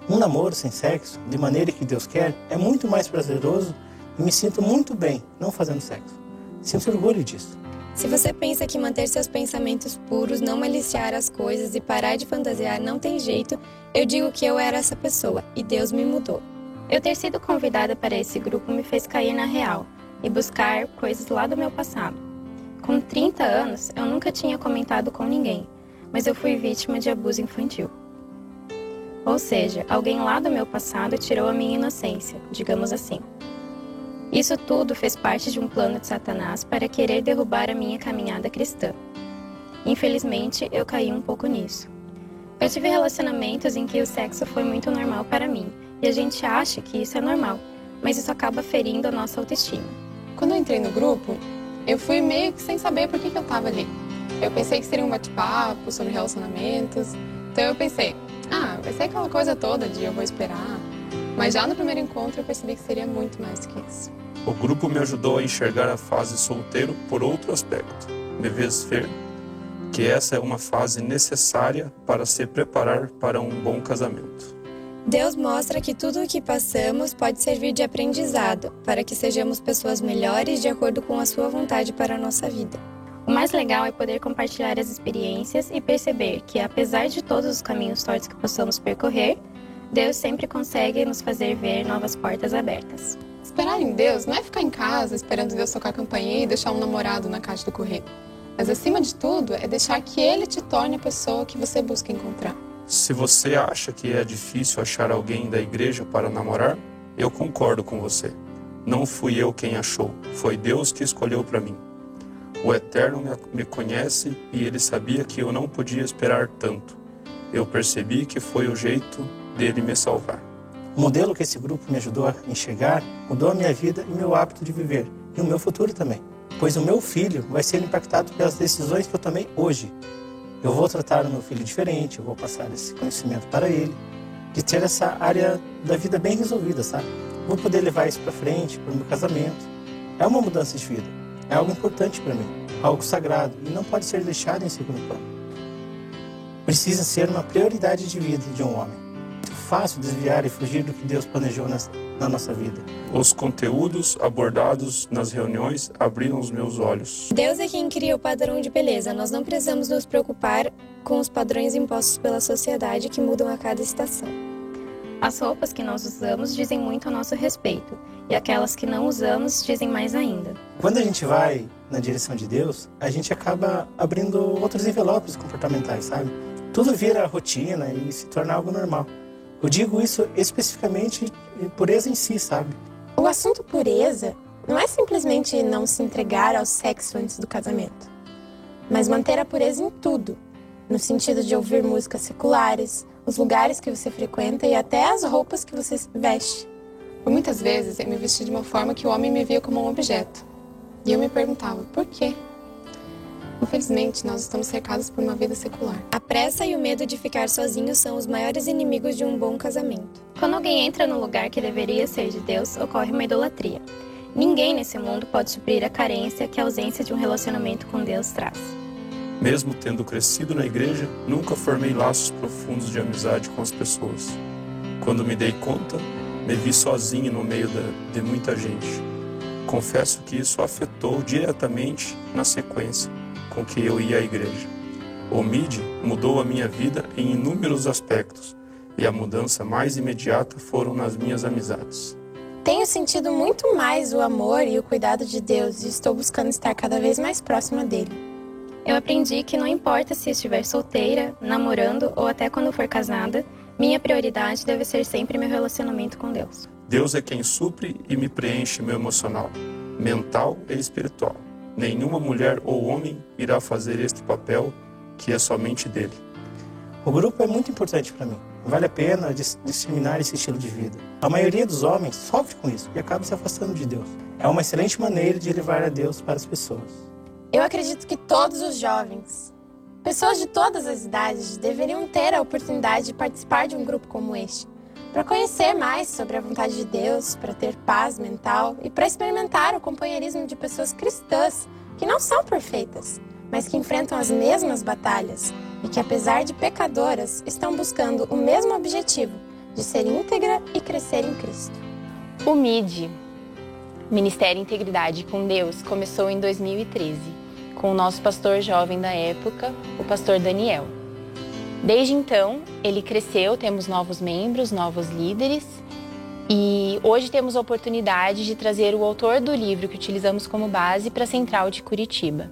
Um namoro sem sexo, de maneira que Deus quer, é muito mais prazeroso e me sinto muito bem não fazendo sexo. Sinto orgulho disso. Se você pensa que manter seus pensamentos puros, não maliciar as coisas e parar de fantasiar não tem jeito, eu digo que eu era essa pessoa e Deus me mudou. Eu ter sido convidada para esse grupo me fez cair na real e buscar coisas lá do meu passado. Com 30 anos, eu nunca tinha comentado com ninguém, mas eu fui vítima de abuso infantil. Ou seja, alguém lá do meu passado tirou a minha inocência, digamos assim. Isso tudo fez parte de um plano de Satanás para querer derrubar a minha caminhada cristã. Infelizmente, eu caí um pouco nisso. Eu tive relacionamentos em que o sexo foi muito normal para mim, e a gente acha que isso é normal, mas isso acaba ferindo a nossa autoestima. Quando eu entrei no grupo, eu fui meio que sem saber por que eu estava ali. Eu pensei que seria um bate-papo sobre relacionamentos, então eu pensei, vai ser aquela coisa toda de eu vou esperar. Mas já no primeiro encontro eu percebi que seria muito mais do que isso. O grupo me ajudou a enxergar a fase solteiro por outro aspecto. Me fez ver que essa é uma fase necessária para se preparar para um bom casamento. Deus mostra que tudo o que passamos pode servir de aprendizado, para que sejamos pessoas melhores de acordo com a sua vontade para a nossa vida. O mais legal é poder compartilhar as experiências e perceber que, apesar de todos os caminhos tortos que possamos percorrer, Deus sempre consegue nos fazer ver novas portas abertas. Esperar em Deus não é ficar em casa esperando Deus tocar a campainha e deixar um namorado na caixa do correio. Mas, acima de tudo, é deixar que Ele te torne a pessoa que você busca encontrar. Se você acha que é difícil achar alguém da igreja para namorar, eu concordo com você. Não fui eu quem achou, foi Deus que escolheu para mim. O Eterno me conhece e Ele sabia que eu não podia esperar tanto. Eu percebi que foi o jeito dele me salvar. O modelo que esse grupo me ajudou a enxergar mudou a minha vida e meu hábito de viver, e o meu futuro também. Pois o meu filho vai ser impactado pelas decisões que eu tomei hoje. Eu vou tratar o meu filho diferente, eu vou passar esse conhecimento para ele, de ter essa área da vida bem resolvida, sabe? Vou poder levar isso para frente, para o meu casamento. É uma mudança de vida, é algo importante para mim, algo sagrado, e não pode ser deixado em segundo plano. Precisa ser uma prioridade de vida de um homem. É muito fácil desviar e fugir do que Deus planejou na nossa vida. Os conteúdos abordados nas reuniões abriram os meus olhos. Deus é quem cria o padrão de beleza. Nós não precisamos nos preocupar com os padrões impostos pela sociedade que mudam a cada estação. As roupas que nós usamos dizem muito a nosso respeito, e aquelas que não usamos dizem mais ainda. Quando a gente vai na direção de Deus, a gente acaba abrindo outros envelopes comportamentais, sabe? Tudo vira rotina e se torna algo normal. Eu digo isso especificamente pureza em si, sabe? O assunto pureza não é simplesmente não se entregar ao sexo antes do casamento, mas manter a pureza em tudo, no sentido de ouvir músicas seculares, os lugares que você frequenta e até as roupas que você veste. Por muitas vezes eu me vesti de uma forma que o homem me via como um objeto. E eu me perguntava, por quê? Infelizmente, nós estamos cercados por uma vida secular. A pressa e o medo de ficar sozinho são os maiores inimigos de um bom casamento. Quando alguém entra no lugar que deveria ser de Deus, ocorre uma idolatria. Ninguém nesse mundo pode suprir a carência que a ausência de um relacionamento com Deus traz. Mesmo tendo crescido na igreja, nunca formei laços profundos de amizade com as pessoas. Quando me dei conta, me vi sozinho no meio de muita gente. Confesso que isso afetou diretamente na sequência com que eu ia à igreja. O MID mudou a minha vida em inúmeros aspectos, e a mudança mais imediata foram nas minhas amizades. Tenho sentido muito mais o amor e o cuidado de Deus e estou buscando estar cada vez mais próxima dele. Eu aprendi que não importa se estiver solteira, namorando ou até quando for casada, minha prioridade deve ser sempre meu relacionamento com Deus. Deus é quem supre e me preenche meu emocional, mental e espiritual. Nenhuma mulher ou homem irá fazer este papel que é somente dele. O grupo é muito importante para mim. Vale a pena disseminar esse estilo de vida. A maioria dos homens sofre com isso e acaba se afastando de Deus. É uma excelente maneira de levar a Deus para as pessoas. Eu acredito que todos os jovens, pessoas de todas as idades, deveriam ter a oportunidade de participar de um grupo como este, para conhecer mais sobre a vontade de Deus, para ter paz mental e para experimentar o companheirismo de pessoas cristãs que não são perfeitas, mas que enfrentam as mesmas batalhas e que, apesar de pecadoras, estão buscando o mesmo objetivo de ser íntegra e crescer em Cristo. O MID, Ministério Integridade com Deus, começou em 2013, com o nosso pastor jovem da época, o pastor Daniel. Desde então, ele cresceu, temos novos membros, novos líderes, e hoje temos a oportunidade de trazer o autor do livro que utilizamos como base para a Central de Curitiba.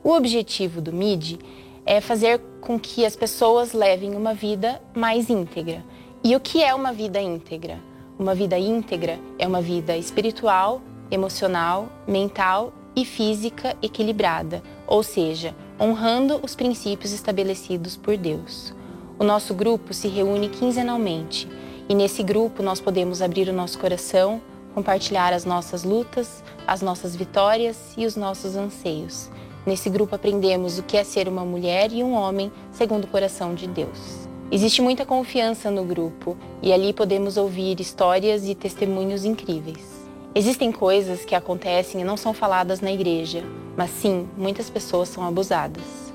O objetivo do MID é fazer com que as pessoas levem uma vida mais íntegra. E o que é uma vida íntegra? Uma vida íntegra é uma vida espiritual, emocional, mental e física equilibrada, ou seja, honrando os princípios estabelecidos por Deus. O nosso grupo se reúne quinzenalmente e nesse grupo nós podemos abrir o nosso coração, compartilhar as nossas lutas, as nossas vitórias e os nossos anseios. Nesse grupo aprendemos o que é ser uma mulher e um homem segundo o coração de Deus. Existe muita confiança no grupo e ali podemos ouvir histórias e testemunhos incríveis. Existem coisas que acontecem e não são faladas na igreja, mas sim, muitas pessoas são abusadas.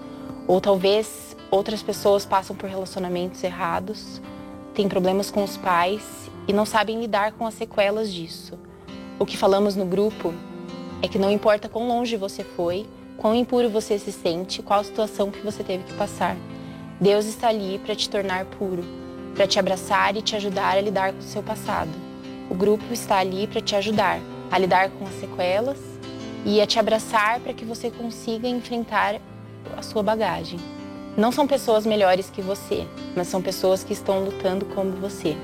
Ou talvez outras pessoas passam por relacionamentos errados, têm problemas com os pais e não sabem lidar com as sequelas disso. O que falamos no grupo é que não importa quão longe você foi, quão impuro você se sente, qual situação que você teve que passar. Deus está ali para te tornar puro, para te abraçar e te ajudar a lidar com o seu passado. O grupo está ali para te ajudar a lidar com as sequelas e a te abraçar para que você consiga enfrentar a sua bagagem. Não são pessoas melhores que você, mas são pessoas que estão lutando como você.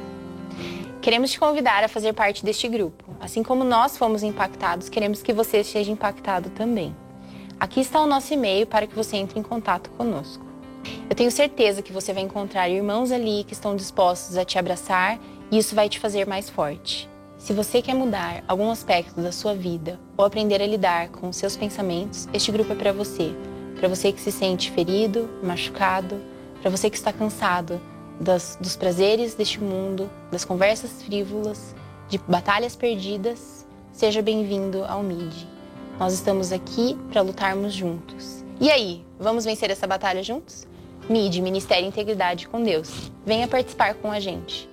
Queremos te convidar a fazer parte deste grupo. Assim como nós fomos impactados, queremos que você seja impactado também. Aqui está o nosso e-mail para que você entre em contato conosco. Eu tenho certeza que você vai encontrar irmãos ali que estão dispostos a te abraçar e isso vai te fazer mais forte. Se você quer mudar algum aspecto da sua vida ou aprender a lidar com os seus pensamentos, este grupo é para você. Para você que se sente ferido, machucado, para você que está cansado dos prazeres deste mundo, das conversas frívolas, de batalhas perdidas, seja bem-vindo ao MID. Nós estamos aqui para lutarmos juntos. E aí, vamos vencer essa batalha juntos? MID, Ministério e Integridade com Deus. Venha participar com a gente.